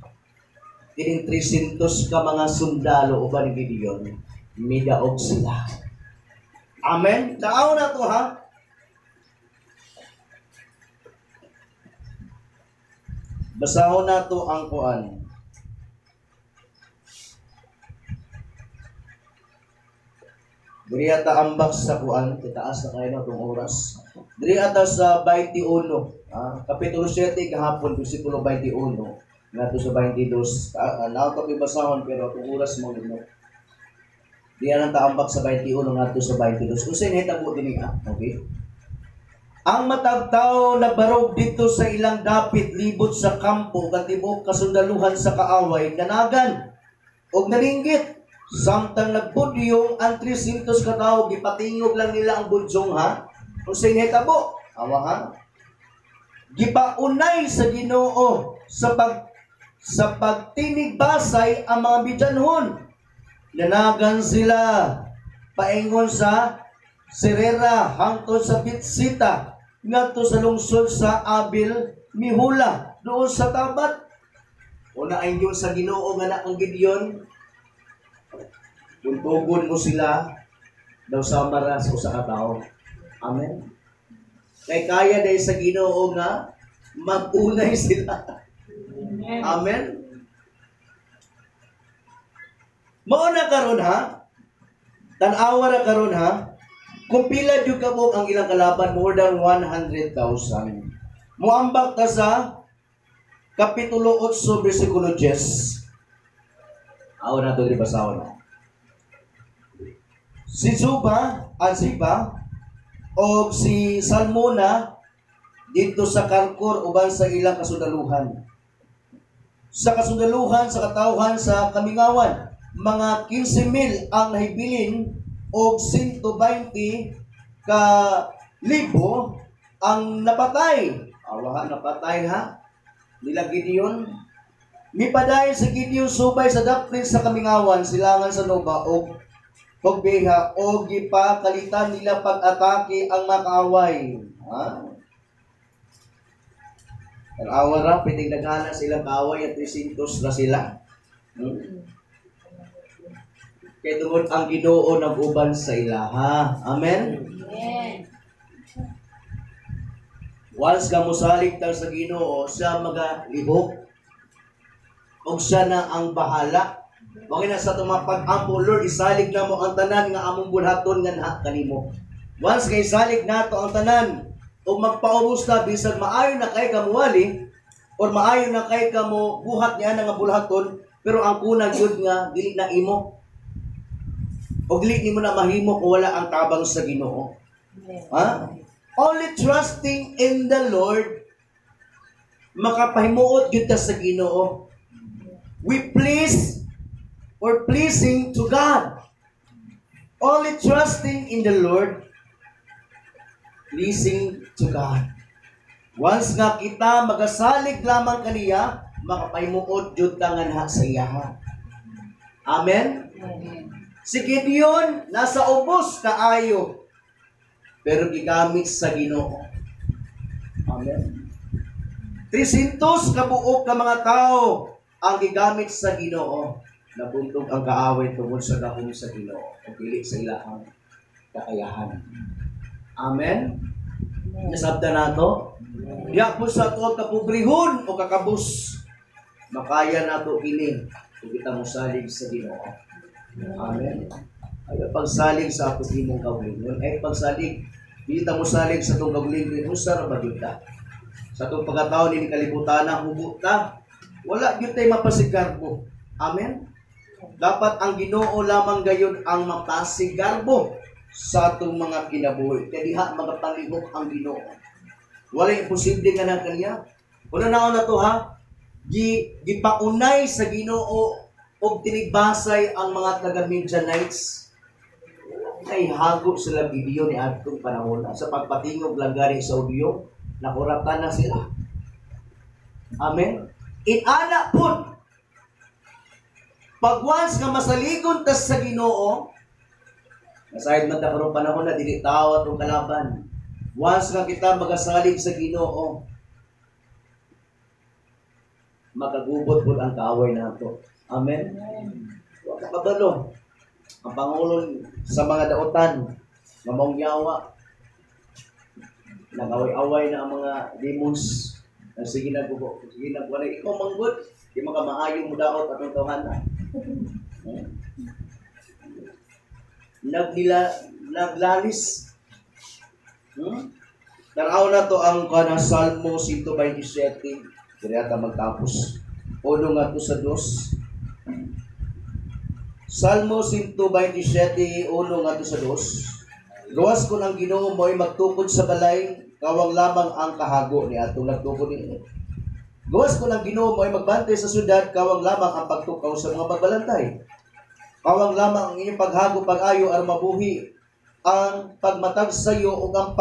kining 300 ka mga sundalo uban ni Gideon, midaog sila. Amen? Kaaw na to ha? Basahon na to ang kuan. Diri ata ambak sa kuan, itaas na kayo na itong oras. Diri ata sa 21, Kapitulo 7, kahapon, versikulo 21, nga to sa 22. Naot ako basahon, pero itong oras mo din. Diri ang taambak sa 21, nga to sa 22. Kung saan hitabo din nga, okay? Ang matagtao na barog dito sa ilang dapit, libot sa kampo, katibok kasundaluhan sa kaaway, nanagan, o nalinggit. Samtang nagbudyong ang 300 katao, gipatingog lang nila ang budyong ha. Kung sa inhetabo, awahan. Gipaunay sa Ginoo sa pagtinigbasay ang mga bidyanhon. Nanagan sila paingon sa Serera hangtod sa Bitsita ngadto sa lungsod sa Abil Mihula doon sa tabat. Una ay Diyos sa Ginoo nga na ang Gideon. Buntugon mo sila daw sa maras o sa katao. Amen. Kay kaya dahil sa Ginoo nga mag-unay sila. Amen. Mao na karon ha. Tan-awa na karon ha. Kung pila jud kamo ang ilang kalaban, more than 100,000. Muambak ta sa Kapitulo 8 versikulo 10. Aw na to basahon na. Si Ziba o si Salmona dito sa Karkor uban sa ilang kasundaluhan. Sa kasundaluhan, sa katawhan, sa kamingawan, mga 15,000 ang nahibilin o 120 ka libo ang napatay. Awahan, napatay ha? Nila Gideon. Mipaday sa Gideon subay sa dapit sa kamingawan, silangan sa Nova o pagbeha o gipakalitan nila pag-atake ang makaaway. Ha? Ang awa ra, pwedeng nagana silang kaaway at 300 na sila. Kaya tungod ang Ginoo nag-uban sa ilaha. Amen? Amen. Once ka musalig tal sa Ginoo, siya magalibok. O siya na ang bahala. Wag na sa tumapag-ampo, Lord, isalig na mo ang tanan nga among bulhaton nga naha kanimo. Once kay isalig nato ang tanan, o magpaubos na bisag maayo na kay kamuwali, or maayo na kay kamo buhat niya nga bulhaton, pero ang kunang yun nga, dili na imo. O dili nimo na mahimo kung wala ang tabang sa Ginoo. Ha? Only trusting in the Lord, makapahimuot yun ta sa Ginoo. We please or pleasing to God. Only trusting in the Lord, pleasing to God. Once nga kita magasalig lamang kaniya, makapahimuot jud ta nga naha sa iya. Amen? Si Gideon nasa ubos kaayo, pero gigamit sa Ginoo. Amen. 300 kabuok ka mga tao ang gigamit sa Ginoo. Nabuntog ang kaaway tungkol sa dahon sa Ginoo o pili sa ilahang kakayahan. Amen? Nasabda na ito? Diya po sa ito kapubrihon o kakabus. Makaya na ito ini kung kita mo salig sa Ginoo. Amen? Ay pagsalig sa ato imong kaulingon. Ay pagsalig, kita mo salig sa itong kaulingon. Usa na ba dito? Sa itong pagkataon ni kalibutan na hubo ta, wala yun tayo mapasigarbo. Amen? Dapat ang Ginoo lamang gayon ang mapasigarbo sa atong mga kinabuhi. Kaya diha magapalihok ang Ginoo. Wala imposible nga na kaniya. Una na to ha, gipaunay sa Ginoo og tinigbasay ang mga taga Midianites. Kay hago sila video ni atong panahon sa pagpatingog lang gani sa audio, nakuratan na sila. Amen. Inana pud pag once nga masaligon tas sa Ginoo, nasayad man ta karong panahon na dili tao atong kalaban. Once nga kita magasalig sa Ginoo, makagubot po ang kaaway nato. Amen? Huwag ka kabalo. Ang Pangulo sa mga daotan, mamong yawa, nag-away-away na ang mga demons. Sige nagbubo, sige nagwala. Ikaw manggod, di mga maayong mo daot atong tawhan na. Naglalis. Tanaw na to ang kanang Salmo 127. Dili ata magtapos. Uno nga to sa 2. Salmo 127, uno nga to sa 2. Gawas ko ng Ginoo mo'y magtukod sa balay, kawang lamang ang kahago ni atong nagtukod ni. Gawas ko ng Ginoo mo'y magbantay sa syudad, kawang lamang ang pagtukaw sa mga pagbalantay. Kawang lamang ang inyong paghago, pag-ayo, ar mabuhi, ang pagmatag sa iyo o ang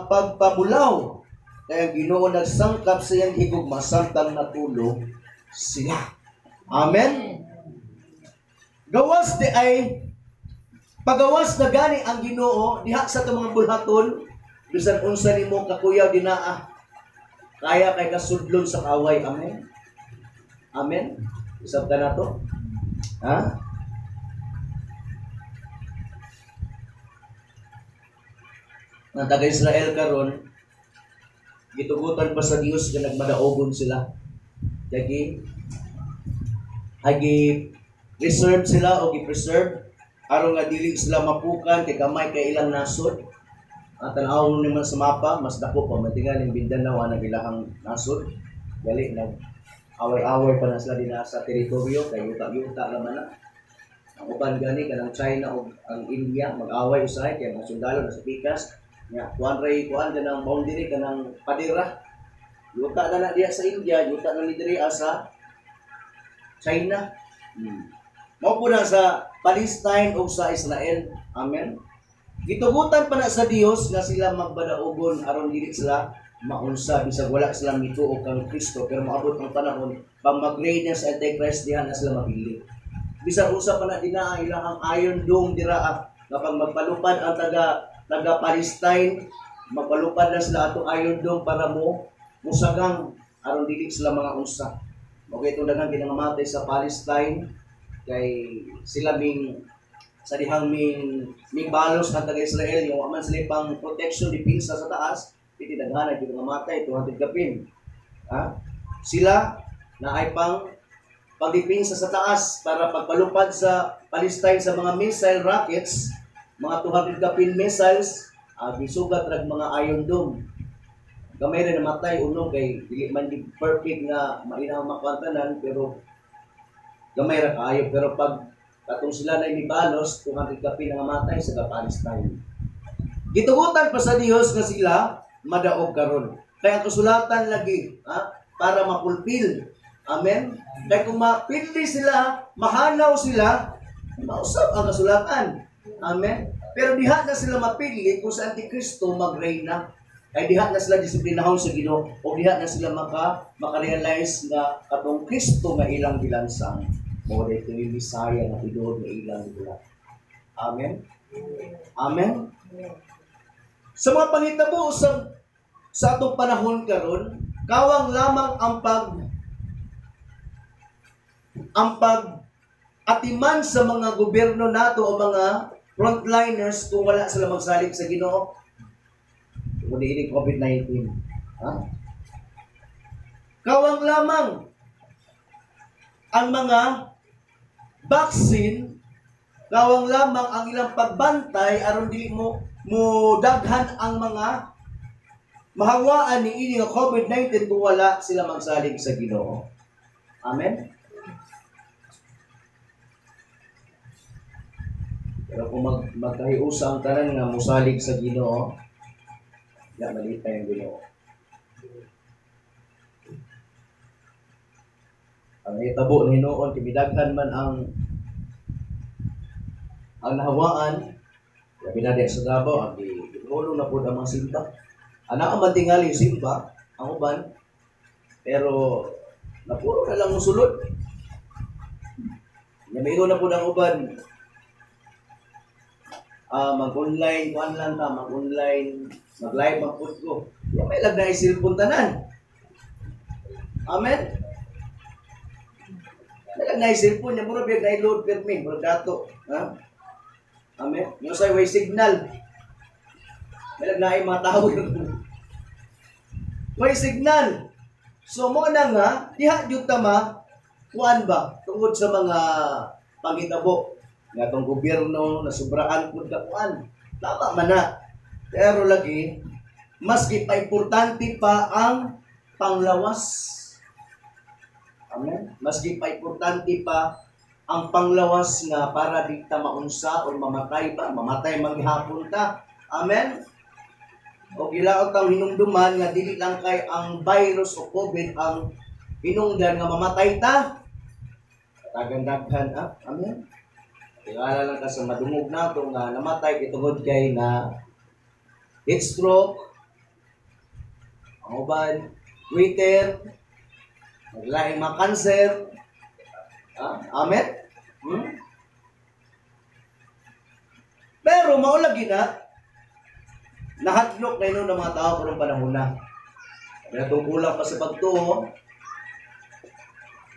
pagpamulaw. Kaya Ginoo nagsangkap sa iyang higugma, samtang natulog sila. Amen? Gawas di ay, pagawas na gani ang Ginoo, diha sa itong mga bulhaton, bisan unsa nimo kakuyaw dinaa, kaya kay kasudlon sa kaway. Amen? Amen? Isab ka na to? Ha? Ang taga-Israel karon, gitugutan pa sa Dios nga nagmadaogon sila. Dagi reserve sila o gi-preserve aron nga dili sila mapukan kay gamay kay ilang nasod. Ang tan-awon naman sa mapa mas dako pa matingal ning Mindanao ang ilahang nasod. Gali nag away-away pa na sila din sa teritoryo kay yuta-yuta naman na. Ang uban gani kanang China o ang India mag-away usahay kay mga sundalo na sa pikas. Nya kuan kanang boundary kanang padira. Yuta na diya sa India, yuta na ni diri sa China. Mao po na sa Palestine o sa Israel. Amen. Gitugutan pa na sa Dios nga sila magbadaogon aron dili sila maunsa bisag wala sila mituo kang Kristo, pero maabot ang panahon pag mag-reign na sa Antichrist diha na sila mapili. Bisag usa pa na dinaa ilang Iron Dome dira kapag magpalupad ang taga Palestine, magpalupad na sila atong Iron Dome para musagang aron dili sila mga unsa. Okay, itong daghang ginangamatay sa Palestine kay sila sa dihang balos ang taga-Israel yung aman sila pang protection depensa sa taas, iti daghan ay ginangamatay 200 kapin. Ha? Sila na ay pang pagdepensa sa taas para pagpalupad sa Palestine sa mga missile rockets, mga 200 kapin missiles, gisugat rag mga Iron Dome. Gamay rin namatay uno kay dili man di perfect nga mainang makwantanan, pero gamay ra kaayo. Pero pag katong sila na imibalos 200 kapin nga matay sa Palestine, gitugutan pa sa Dios nga sila madaog karon. Kaya ang kasulatan lagi para mapulpil. Amen. Kaya kung mapildi sila, mahanaw sila, mausap ang kasulatan. Amen. Pero diha na sila mapili kung sa Antikristo mag-reign ay diha na sila disiplinahon sa Ginoo o diha na sila maka-realize nga katong Kristo nga ilang bilansang o dito yung Messiah na idol nga ilang bilang. Amen? Amen? Sa mga panghitabo sa atong panahon karon, kawang lamang ang pag-atiman sa mga gobyerno nato o mga frontliners kung wala sila magsalig sa Ginoo. Kung ini COVID-19. Kawang lamang ang mga vaccine, kawang lamang ang ilang pagbantay aron dili mo daghan ang mga mahawaan ni ini nga COVID-19 kung wala sila magsalig sa Ginoo. Amen. Pero kung magkahiusa ang tanan nga mosalig sa Ginoo, ya malita yung Ginoo. Ang itabo na hinuon, kimidaghan man ang nahawaan, labi na sa Davao, ang inulo na po ang mga simba. Anak ang matingali simba, ang uban, pero napuro na lang ang sulod. Namigo na po ng uban, mag-online, mag-online, mag-live, mag-put ko. May lag na isilpon tanan. Amen? May lag na isilpon, yung muna biyag na i-load per me, muna dato. Ha? Amen? Yung sa'yo ay signal. May lag na ay mga tao. May signal. So, mo na nga, diha yung tama, kuan ba? Tungod sa mga pangitabo. Nga itong gobyerno, nasubraan po kakuan. Tama man na. Pero lagi, maski pa importante pa ang panglawas. Amen? Maski pa importante pa ang panglawas nga para di ta maunsa o mamatay ba? Mamatay maghapon ta. Amen? O gilaot ang hinumduman nga dili lang kay ang virus o COVID ang hinungdan nga mamatay ta. Daghan-daghan, amen? Tingala lang ka sa madungog na ito nga namatay itungod kay na heat stroke, ang uban, Twitter, naglaing mga cancer. Amen? Pero maulagi na, nahatlok na yun ng mga tao karong panahon na. Kaya tungkulang pa sa pagtuo,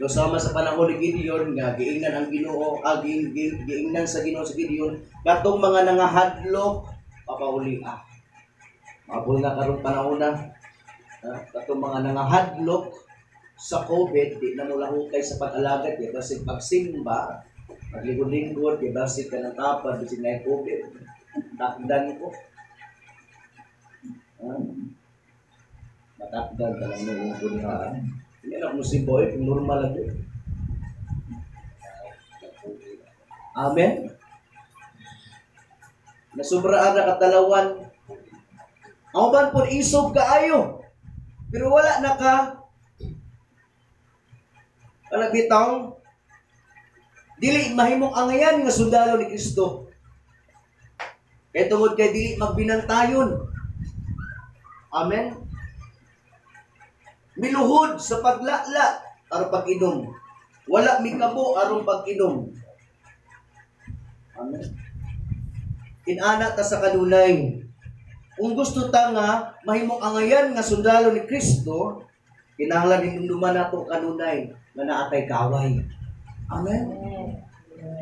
sama sa panahon ni Gideon nga giingnan ang Ginoo, giingnan sa Ginoo sa Gideon katong mga nangahadlok papauli. Mabul na karong panahon na katong mga nangahadlok sa COVID, di na mo lahukay sa pag-alagad, di basig pagsimba, maglingkod-lingkod, di basig ka ng tapad, basig na COVID. Takdan ko. Matakdan ka lang nung kunhaan. Hindi na kung si boy, kung normal lang yun. Amen? Nasubraan na katalawan. Ang uban po, isog kaayo. Pero wala na ka. Kalabitang, dili mahimong angayan nga sundalo ni Kristo. Kaya tungod kay dili magbinantayon. Amen? Miluhod sa paglala aron pag-inom. Wala mikabo aron pag-inom. Amen. Inana ta sa kanunay. Kung gusto ta nga mahimong angayan nga sundalo ni Kristo, kinahanglan hinumduman nato kanunay nga naatay kaaway. Amen.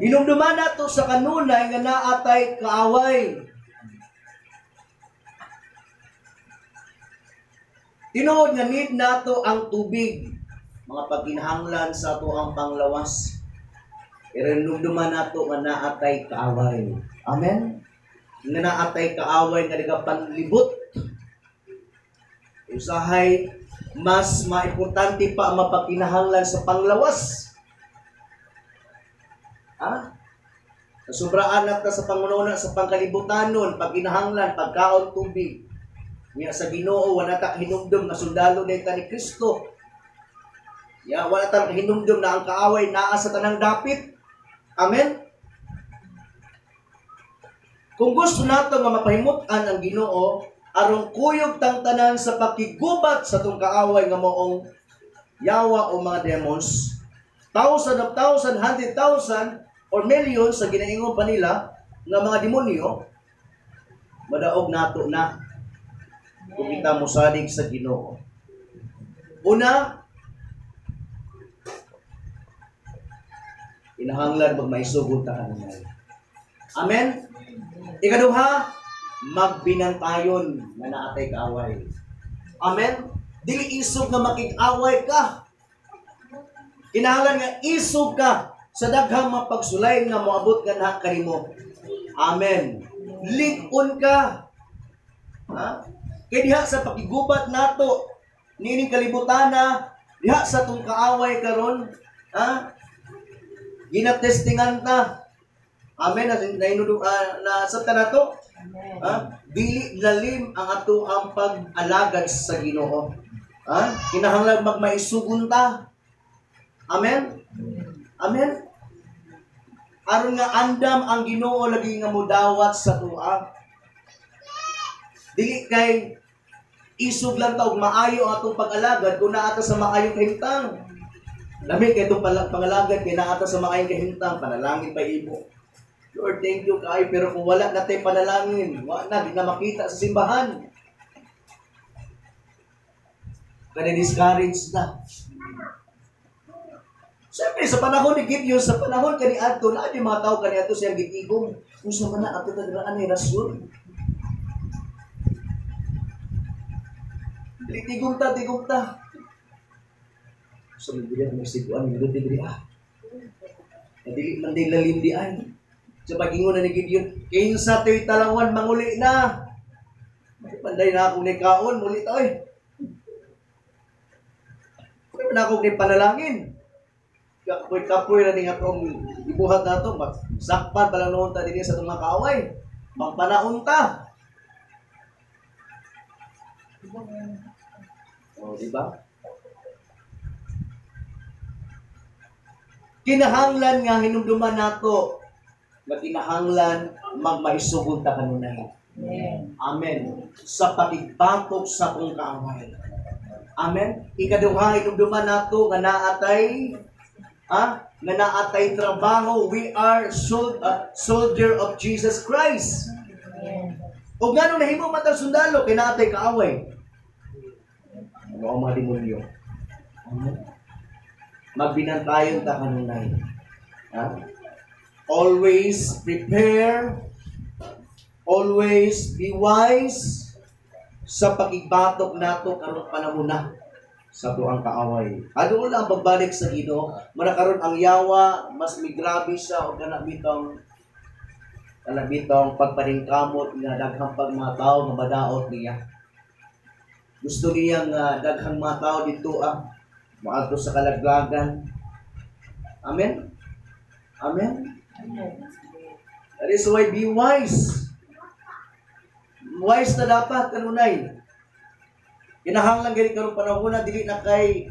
Hinumduman nato sa kanunay nga naatay kaaway. Tinuod nga need nato ang tubig, mga pagkinahanglan sa ato ang panglawas. Irenumduman nato nga naatay kaaway. Amen? Nga naatay kaaway nga nagapanlibot. Usahay, mas maimportante pa ang mapagkinahanglan sa panglawas. Nasubraan nato sa pangununa sa pangkalibutanon, pagkinahanglan, pagkaon tubig. Nga sa Ginoo wala ta hinumdum na sundalo dayta ni Kristo. Wala ta hinumdum na ang kaaway naa sa tanang dapit. Amen. Kung gusto nato nga mapahimut-an ang Ginoo aron kuyog tang tanan sa pakigubat sa tong kaaway nga moong yawa o mga demons, 1,000 of 1,000, 100,000 or millions sa ginaingon pa nila nga mga demonyo, madaog nato na kung kita mosadig sa Ginoo. Una, kinahanglan magmaisugod ta kanunay. Amen? Ikaduha, magbinantayon na naatay kaaway. Amen? Dili isog nga makig-away ka. Kinahanglan nga isog ka sa daghang mapagsulay nga moabot ka na kanimo. Amen. Lig-on ka. Kaya diha sa pakigubat nato, nining kalibutan na, diha sa itong kaaway karon, ginatestingan ta. Amen. Nasabta na to. Dili lalim ang ato ang pag-alagad sa Ginoo. Kinahanglan magmaisugon ta. Amen? Amen? Aron nga andam ang Ginoo lagi nga mudawat sa tuwa. Dili kay isog lang ta og maayo ang atong pag-alagad kung naata sa maayong kahimtang. Lami kay itong pangalagad kay naata sa maayong kahimtang, panalangin pa imo. Lord, thank you kay pero kung wala na tayo panalangin, wala na, di na makita sa simbahan. Kaya discourage na. Siyempre, sa panahon ni Gideon, sa panahon kani Adto, na yung mga tao kani Adto siyang gitigong. Kung sa mana, ato tagraan ay rasyon. Tigong ta. Sa mga may siguan, may luti diri Nadili man din lalim di ay. Sa pagingon na ni Gideon, kinsa to'y talawan, manguli na. Panday na akong nikaon, muli to eh. Pwede na akong panalangin. Kapoy na nga itong ibuhat na ito. Sakpan pala noon ta din sa itong mga kaaway. Magpanaon ta. O, diba? Kinahanglan nga hinumduman nato na kinahanglan magmaisugod ta kanunay. Amen. Sa pagbatok sa kong kaaway. Amen. Ikaduha hinumduman nato nga naatay nga naatay trabaho. We are soldier of Jesus Christ. O nga nung nahimo matang sundalo, kay naatay kaaway. Ano ang mga demonyo? Magbinantayon ta kanunay. Always prepare, always be wise sa pagbatok nato karong panahon na sa tuang kaaway. Ano lang pagbalik sa Ginoo, manakaron ang yawa, mas migrabe siya o kanabitong pagpaningkamot nga daghang pag mga tao nga madaot niya. Gusto niya nga daghang mga tao dito maadto sa kalaglagan. Amen? Amen? That is why be wise. Wise na dapat kanunay. Kinahanglan gani karong panahon na dili na kay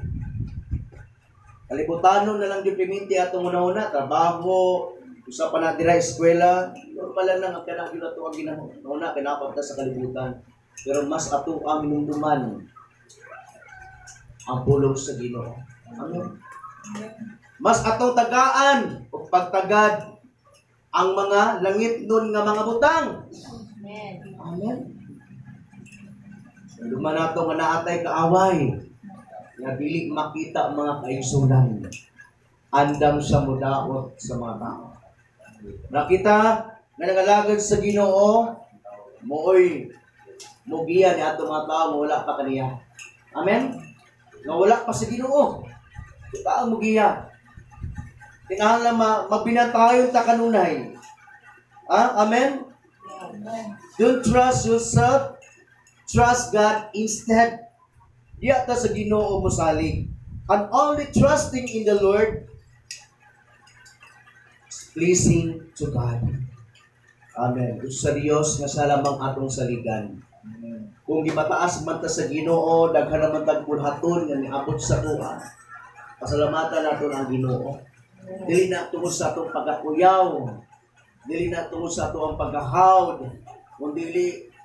kalibutanon na lang dipriminti atong una-una, trabaho, usa pa na dira eskwela, normal lang ang kanang ginato ang ginahuna kinapagta sa kalibutan. Pero mas ato ang minumduman ang pulong sa Ginoo. Amen. Mas ato tagaan o pagtagad ang mga langit nun nga mga butang. Amen. Amen. Luman nato nga naatay kaaway nga dili makita ang mga kaigsunan. Andam sa mudaot sa mga tao. Nakita nga nangalagad sa Ginoo mooy mugiya ni ato mga tao nga wala pa kaniya. Amen. Nga wala pa sa Ginoo. Kita ang mugiya. Tinahanglan mabinatayon ta kanunay. Amen. Don't trust yourself. Trust God instead. Diya ta sa Ginoo mosalig. And only trusting in the Lord is pleasing to God. Amen. Sa Dios nga sa lamang atong saligan. Kung gipataas man ta sa Ginoo, daghan naman tag pulhaton nga niabot sa tuwa. Pasalamatan naton ang Ginoo. Dili na tungod sa atong pagakuyaw. Dili na tungod sa atong paghahawd. Kundi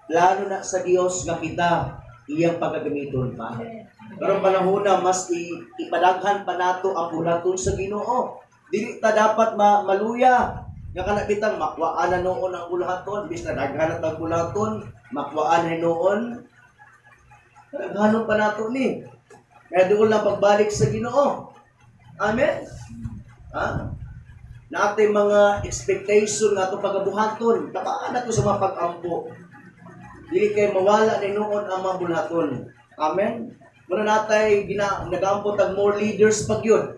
plano na sa Dios nga kita iyang pagagamiton pa. Pero panahon na mas ipadaghan pa nato ang pulhaton sa Ginoo. Dili ta dapat maluya. Nga kanabitang makwaan na noon ang pulhaton. Bis na daghan ang pulhaton, makwaan na noon. Daghanon pa nato ni. Kaya doon lang pagbalik sa Ginoo. Amen? Na ating mga expectation na itong pagabuhaton. Tapaan na ito sa mga pag-ampo. Dili kayo mawala ni noon ang mga bulhaton. Amen? Muna natay nag-ampo tag more leaders pag yun.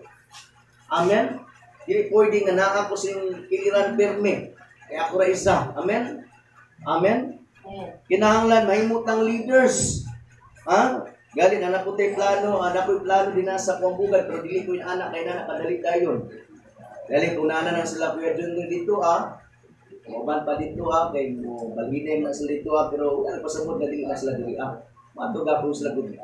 Amen? Dili pwede nga naa ko sing kiliran perme. Kaya ako ra isa. Amen? Amen? Kinahanglan mahimutang leaders. Galing anak ko tayo plano din nasa kuwang bugad, pero dili ko yung anak kay nanak kadali tayo. Galing kung nana na sila kuya dun dito Uban pa dito kay mo balhinay na sila dito pero wala pa sa mood na dili na sila diri Matuga po sila diri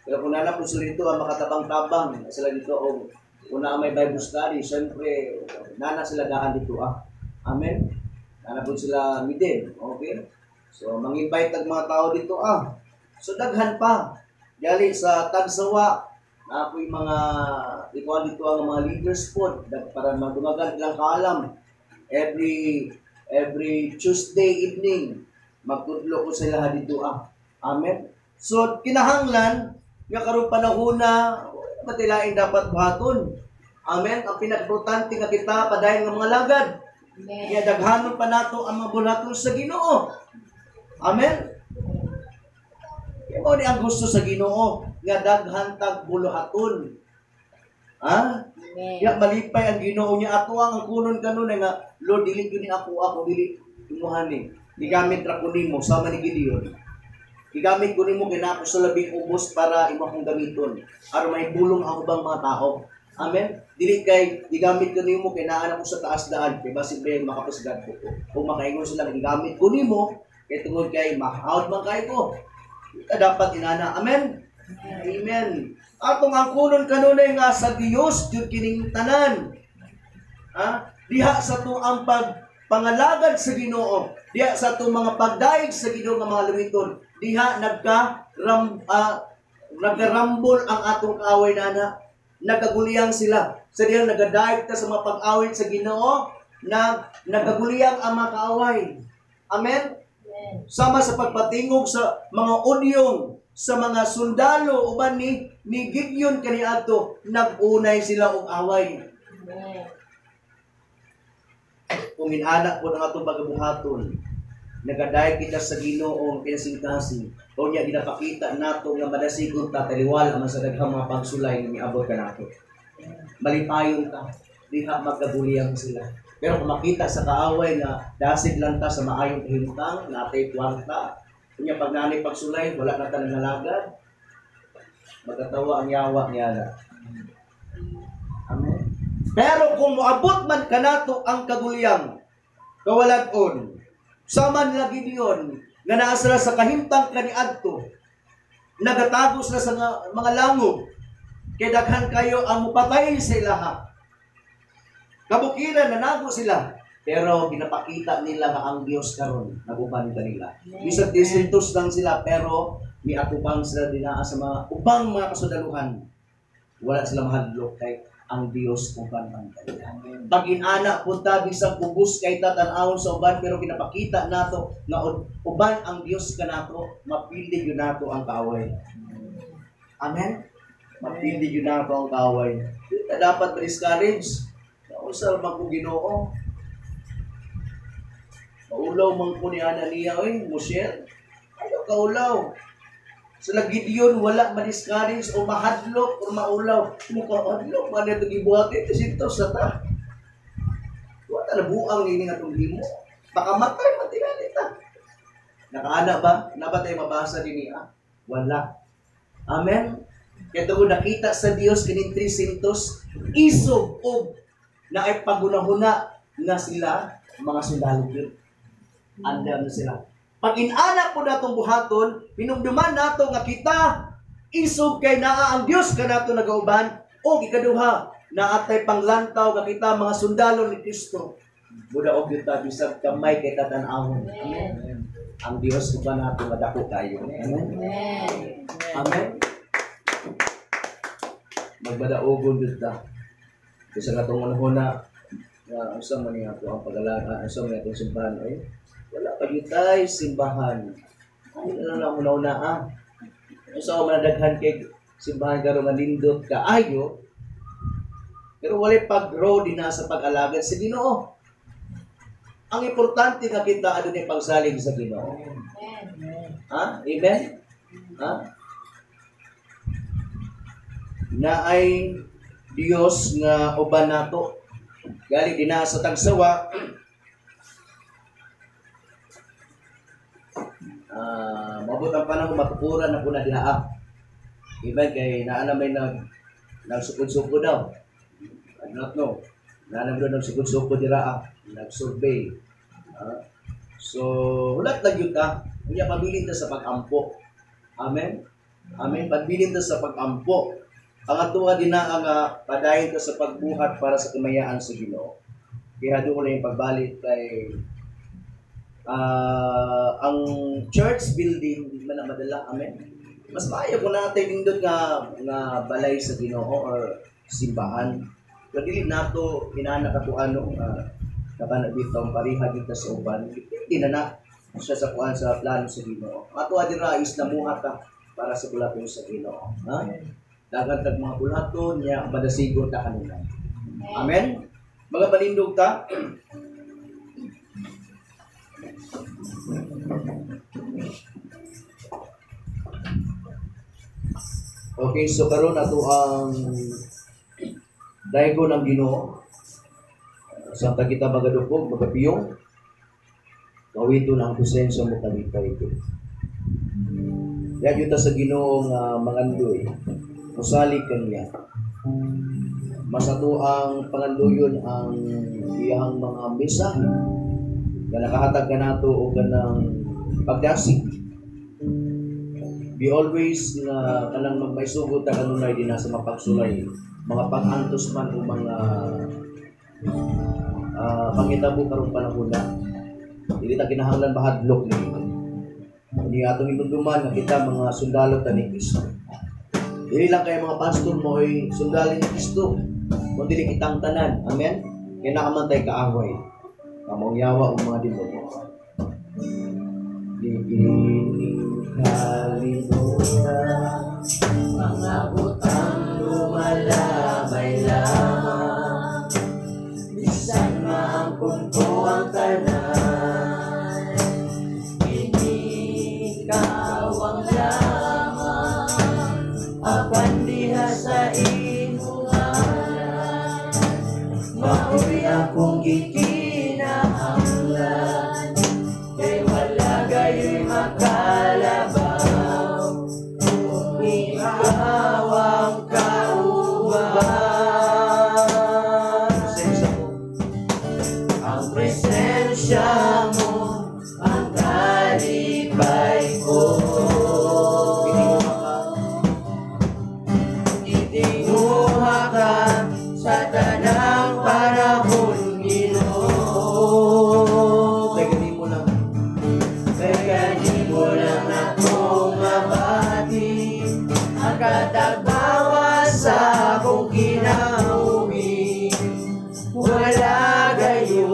Pero kung nana po sila dito, ang makatabang-tabang sila dito, o una may Bible study, siyempre, nana sila daan dito, Amen? Nana po sila midin, okay? So, mang-invite ang mga tao dito, So, daghan pa. Gali sa Tagsawa, na po yung mga, ikuan dito ang mga leaders po, para madumagan ilang kaalam. Every Tuesday evening, magtudlo ko sila dito, Amen? So, kinahanglan, nga karong panahon na matilaing dapat buhaton. Amen? Ang pinag-importante nga kita, padayon ng mga lagad. Kaya daghanon pa nato ang mga bulaton sa Ginoo. Amen? Kaya mo ni ang gusto sa Ginoo, nga daghan tag buluhaton. Kaya malipay ang Ginoo niya. Ato ang kunon kanon nga, Lord, dili yun ni ako, dili imuhan ni. Gigamit ra ko nimo sama ni Gideon. Gigamit ko nimo kinako sa labing ubos para imo akong gamiton. Aron may bulong ang ubang mga tao. Amen. Dili kay gigamit ko nimo kay naa ko sa taas daan kay basi ba makapasgad ko. Kung makaingon sila gigamit ko nimo kay tungod kay ma-out man kay ko. Dapat inana. Amen. Amen. Atong ang kunon kanunay nga sa Dios jud kining tanan. Diha sa to ang pangalagad sa Ginoo. Diha sa to mga pagdaig sa Ginoo nga mga lumiton. Diha nagkarambol ang atong kaaway nana. Nagaguliyang sila. Sa diyan nagadaig ta sa mga pag-awit sa Ginoo na nagaguliyang ang mga kaaway. Amen? Sama sa pagpatingog sa mga udyong sa mga sundalo uban ni Gideon kaniadto nag-unay sila og away. Kung inanak po ng atong pagabuhaton, nagadaig kita sa Ginoo pinasingkasing. O niya ginapakita nato nga madasigon ta taliwala man sa daghang mga pagsulay nga miabot kanato. Malipayon ta, diha magkaguliyang sila. Pero kung makita sa kaaway na dasig lang ta sa maayong kahimtang, natay kwarta, kunya pag nanay pagsulay, wala na ta nangalagad, magkatawa ang yawa niya na. Amen. Pero kung moabot man kanato ang kaguliyang, kawalag-on, sama nila Gideon, nga naa sila sa kahimtang kaniadto, nagatagos na sa mga langog, kay daghan kayo ang mupatay sa ilaha. Kabukiran, nanago sila. Pero ginapakita nila nga ang Diyos karon naguban kanila. Bisag disintos lang sila, pero miatubang sila dinaa sa mga ubang mga kasudaluhan. Wala sila mahadlok kay ang Diyos uban man kanila. Pag inana punta bisag ubos kay tatanawon sa uban, pero ginapakita nato nga uban ang Diyos kanato, mapili yun nato ang kaaway. Amen? Mapili yun nato ang kaaway. Hindi dapat ma-discourage. Nausal man kung Ginoo. Maulaw man ko ni Anania, Mosher. Ayaw kaulaw. Sila Gideon, wala ma-discourage o mahadlok o maulaw. Mahadlok, man ito gibuhat ito sintos sa ta. Wala na buang ini nga itong limo. Baka matay, matigalit ta. Nakaana ba? Nabatay mabasa din niya? Wala. Amen? Kaya ito nakita sa Diyos kining 300 isog o na ay pagunahuna na sila mga sundalo yun. Andam na sila. Pag inana po natong buhaton, pinumduman nato nga kita isog kay naa ang Dios kanato nagauban o ikaduha naatay panglantaw nga kita mga sundalo ni Kristo. Budaog kita bisag kamay kay tatanawon. Amen. Ang Dios uban nato nga dako kayo. Amen. Amen. Magbadaogon kita. Kasi nga itong manahuna, usa man nga ito ang pag-alaga, usa man itong simbahan, wala pa yun tayo simbahan. Ay, lang una-una, usa ko manadaghan kay simbahan ka nga lindot ka, ayo, pero wala pag-grow din na sa pag-alaga sa Ginoo. Ang importante nga kita, ano yung pagsalig sa Ginoo. Amen? Na ay Dios nga uban nato. Gali dina sa Tagsawa. Mabot ang panahon matukuran na po na diha. Iba kay naana may nagsukod-sukod daw. I don't know. Naana may nagsukod-sukod dira nag-survey. So ulat lang yun ta. Kanya pabilin ta sa pag-ampo. Amen. Amen. Pagbilin ta sa pag-ampo. Ang atuwa din na ang padayon ta sa pagbuhat para sa kamayaan sa Ginoo. Kaya doon ko lang yung pagbalik kay ang church building di man na madala. Amen. Mas maayo kung natin nindot nga balay sa Ginoo or simbahan. Pero dili nato inana ka to ano nakanabitong pariha dito sa uban. Hindi na siya sa kuan sa plano sa Ginoo. Atuwa dira is namuhat ka para sa bulaton sa Ginoo. Ha? Dagan tag mga bulaton niya madasigon ta kanila. Amen. Mga palindog ta. Okay, so karon ato ang daygo ng Ginoo. Samtang kita magadupog, magapiyong, gawito na ang presensya mo kalipay ito. Yan yun sa Ginoo nga mangandoy, musalig kanya. Masato ang pangandoyon ang iyang mga mensahe na nakahatag ka nato o ganang pagdasig. Be always nga kanang magmaisugot ta kanunay din sa mapagsulay, mga pag-antos man o mga pangitabo karong panahon na dili ta kinahanglan bahadlok ni Hindi atong inunduman nga kita mga sundalo ta ni Kristo. Dili lang kay mga pastor mo ay sundalo ni Kristo. Kundi dili kitang tanan. Amen. Kaya nakamantay kaaway. Kamong yawa og mga demonyo. Dili kalimutan mga butang lumalabay lamang. Bisan maampun ko ang tanan. Ikaw ang lamang apan diha sa imong ngalan. Mauri akong gikinahanglan kay wala gayoy makalabaw kung ikaw ang kauban. Ang presensya mo ang kalipay ko. Itinguha ka sa tanang panahon, Ginoo. Kaya mo lang akong mabati. Ang katagbawa sa akong kinabuhi. Wala gayon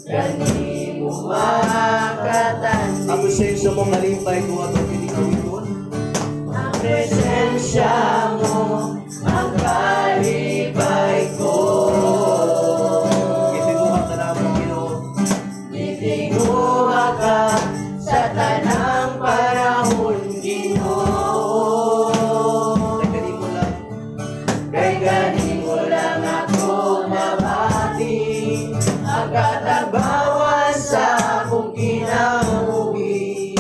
kani mo makatandi. Ang presensya mo kalipay ko at ang pinigawin. Ang presensya mo ang kalipay ko. Itinguha ka naman, Ginoo. Itinguha ka sa tanang panahon, Ginoo. Kay gani mo lang ako mabati. Ang katagbawan sa akong kinabuhi.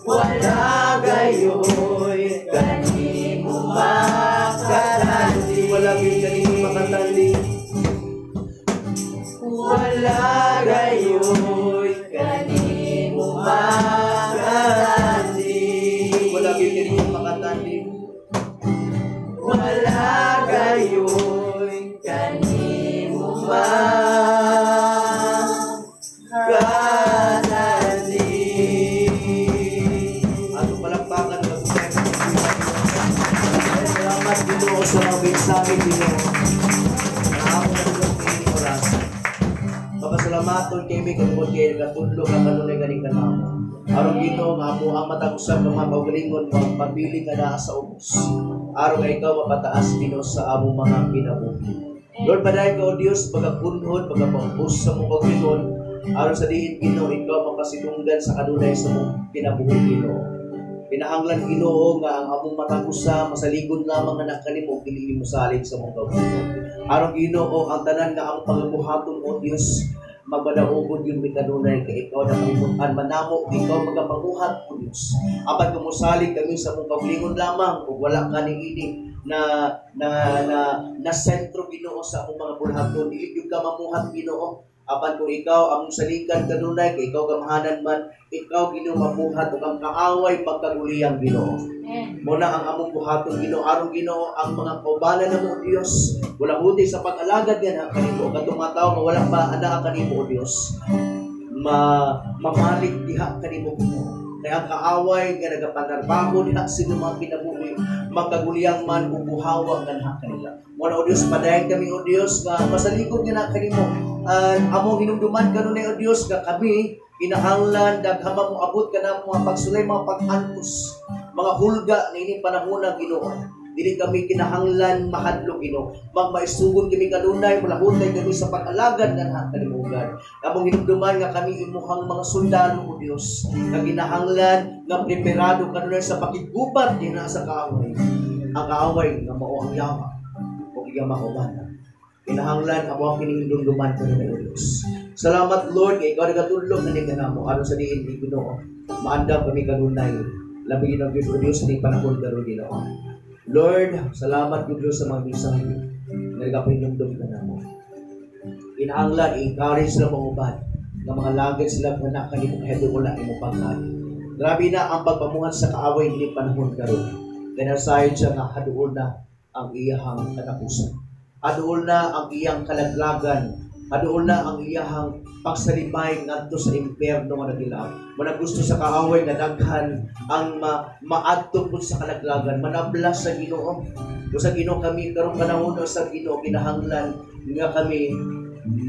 Wala gayoy kani mo makatandi. Wala gayoy kani mo makatandi. Wala gayoy kani mo makatandi. Wala gayoy kani mo makatandi. Wala gayoy kani mo makatandi. Ato palakpakan ng salamat Ginoo sa mga mensahe Ginoo. Ako na ng piling oras. Papasalamaton kay may kanunod kay katudlo ka kanunay ganing kanamo. Aron Ginoo nga mo ang matag-usab ng mga pagalingon mo ang pabili ka na sa ubos. Aron nga ikaw mapataas Ginoo sa among mga kinabuhi. Lord, paday ka o Diyos, pagkapunhod, pagkapaubos sa mong paglingon, aron sa diin Ginoo, ikaw mapasidunggan sa kanunay sa mong kinabuhi Ginoo. Pinahanglan Ginoo nga ang among matag-usa masaligon lamang nga nakanimo dili mo salig sa mong kabuhi. Aron Ginoo, ang tanan nga ang pagabuhaton o Diyos, magmadaugod yung may kanunay kay ikaw na kalimutan manamo ikaw magapanguhat o Diyos. Apan kumusalig kami sa mong paglingon lamang ug wala kaning ini na sentro Ginoo sa akong mga bulhaton. Dili gyud ka mamuhat Ginoo Apan kung ikaw ang salikan kanunay, kay ikaw kamahanan man, ikaw Ginoo mabuhat ug ang kaaway pagkaguliyang Ginoo. Muna ang among buhaton Ginoo, aron Ginoo ang mga kaubalan namo o Dios, wala huti sa pag-alagad yan kanimo, kadtong mga tawo nga wala pa anaa kanimo o Dios. Mamalik diha kanimo Ginoo. Kaya ang kaaway nga nagapanarbaho diha sino mga kinabuhi, magkaguliyang man ug buhawa nga kanila. Muna o Dios, padayon kami o Dios nga masalikod nga na kanimo. Among hinumduman kanunay o Dios nga kami kinahanglan daghang mo abot ka na mga pagsulay, mga pag-antos, mga hulga na ining panahon na Ginoo. Dili kami kinahanglan mahadlok Ginoo. Magmaisugon kami kanunay, mulahutay kami sa pag-alagad nga kalimugan. Among hinumduman nga kami imuhang mga sundalo o Dios nga kinahanglan nga preparado kanunay sa pakigubat dinha sa kaaway. Ang kaaway nga mao ang yawa o iyang makubana. Kinahanglan amo ang kinahindumduman kanunay o Dios. Salamat Lord kay ikaw nagatulog na ni kanamo aron sa diin ni Ginoo. Maandam kami kanunay. Labi Ginoo o Dios ni panahon karon Ginoo. Lord, salamat po Diyos sa mga mensahe na nagapahindumdum ka na mo. Kinahanglan, i-encourage sila mangubad ng mga lagay sila na nakanipong hedula mo pagkali. Grabe na ang pagpamungan sa kaaway ni panahon karon. Kanasayon siya nga haduol na ang iyahang katapusan. Haduol na ang iyang kalaglagan. Haduol na ang iyahang pagsalibay ngadto sa impyerno nga nagilaw. Muna gusto sa kaaway nga daghan ang maadto pud sa kalaglagan, manablas sa Ginoo. O sa Ginoo kami karong panahon sa Ginoo kinahanglan nga kami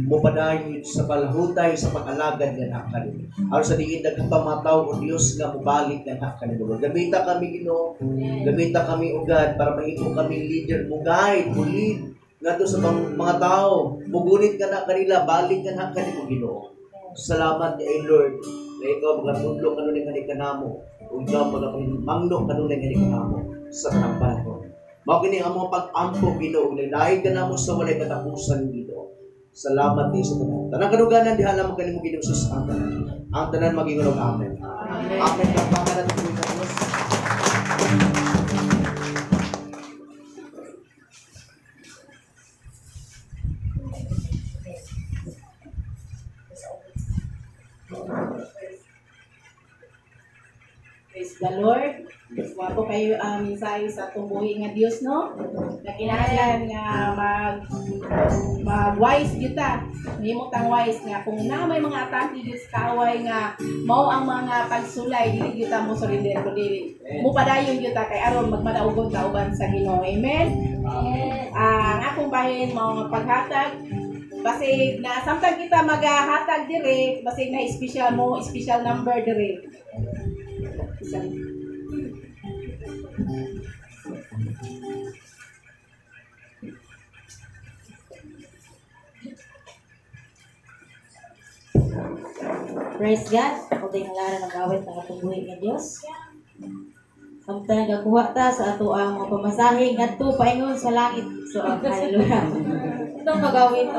mopadayon sa palahutay sa pag-alagad nga nakan. Aron sa diin daghang pamataw o Dios nga mobalik nga nakan. Gamita kami Ginoo, gamita kami o God para mahimo kami leader mo, guide mo, lead ngadto sa mga tao, mugunit ka na kanila, balik ka na kanimo Ginoo. Salamat kay Lord. Na ikaw magatudlo kanunay nga kanamo, ug ikaw magapahimangno kanunay nga kanamo sa kanang panahon. Mao kini ang mga pag-ampo Ginoo, lahi ka namo sa walay katapusan Ginoo. Salamat kay sa tanan. Tanang kaduganan diha lamang kanimo Ginoo sus ang tanan. Ang tanan magingulog amen. Amen ka pangalan ni Jesus. Praise the Lord. Wapo kayo ang mensahe sa tubuhi nga Dios no. Na kinahanglan nga mag-wise kita. Himutang wise nga kung na may mga atake gyud sa kaaway nga mao ang mga pagsulay dili gyud mo surrender ko dili. Mo padayon gyud kay aron magmadaugon ta uban sa Ginoo. Amen. Ang akong bahin mao nga paghatag basig na samtang kita maghatag dire basig na special number dire. Praise God. Ako din ngalan ng awit ng katubuhi ng Diyos. Samtang nagakuha ta sa ato ang mga pamasahe ngadto paingon sa langit. So, hallelujah. Itong magawin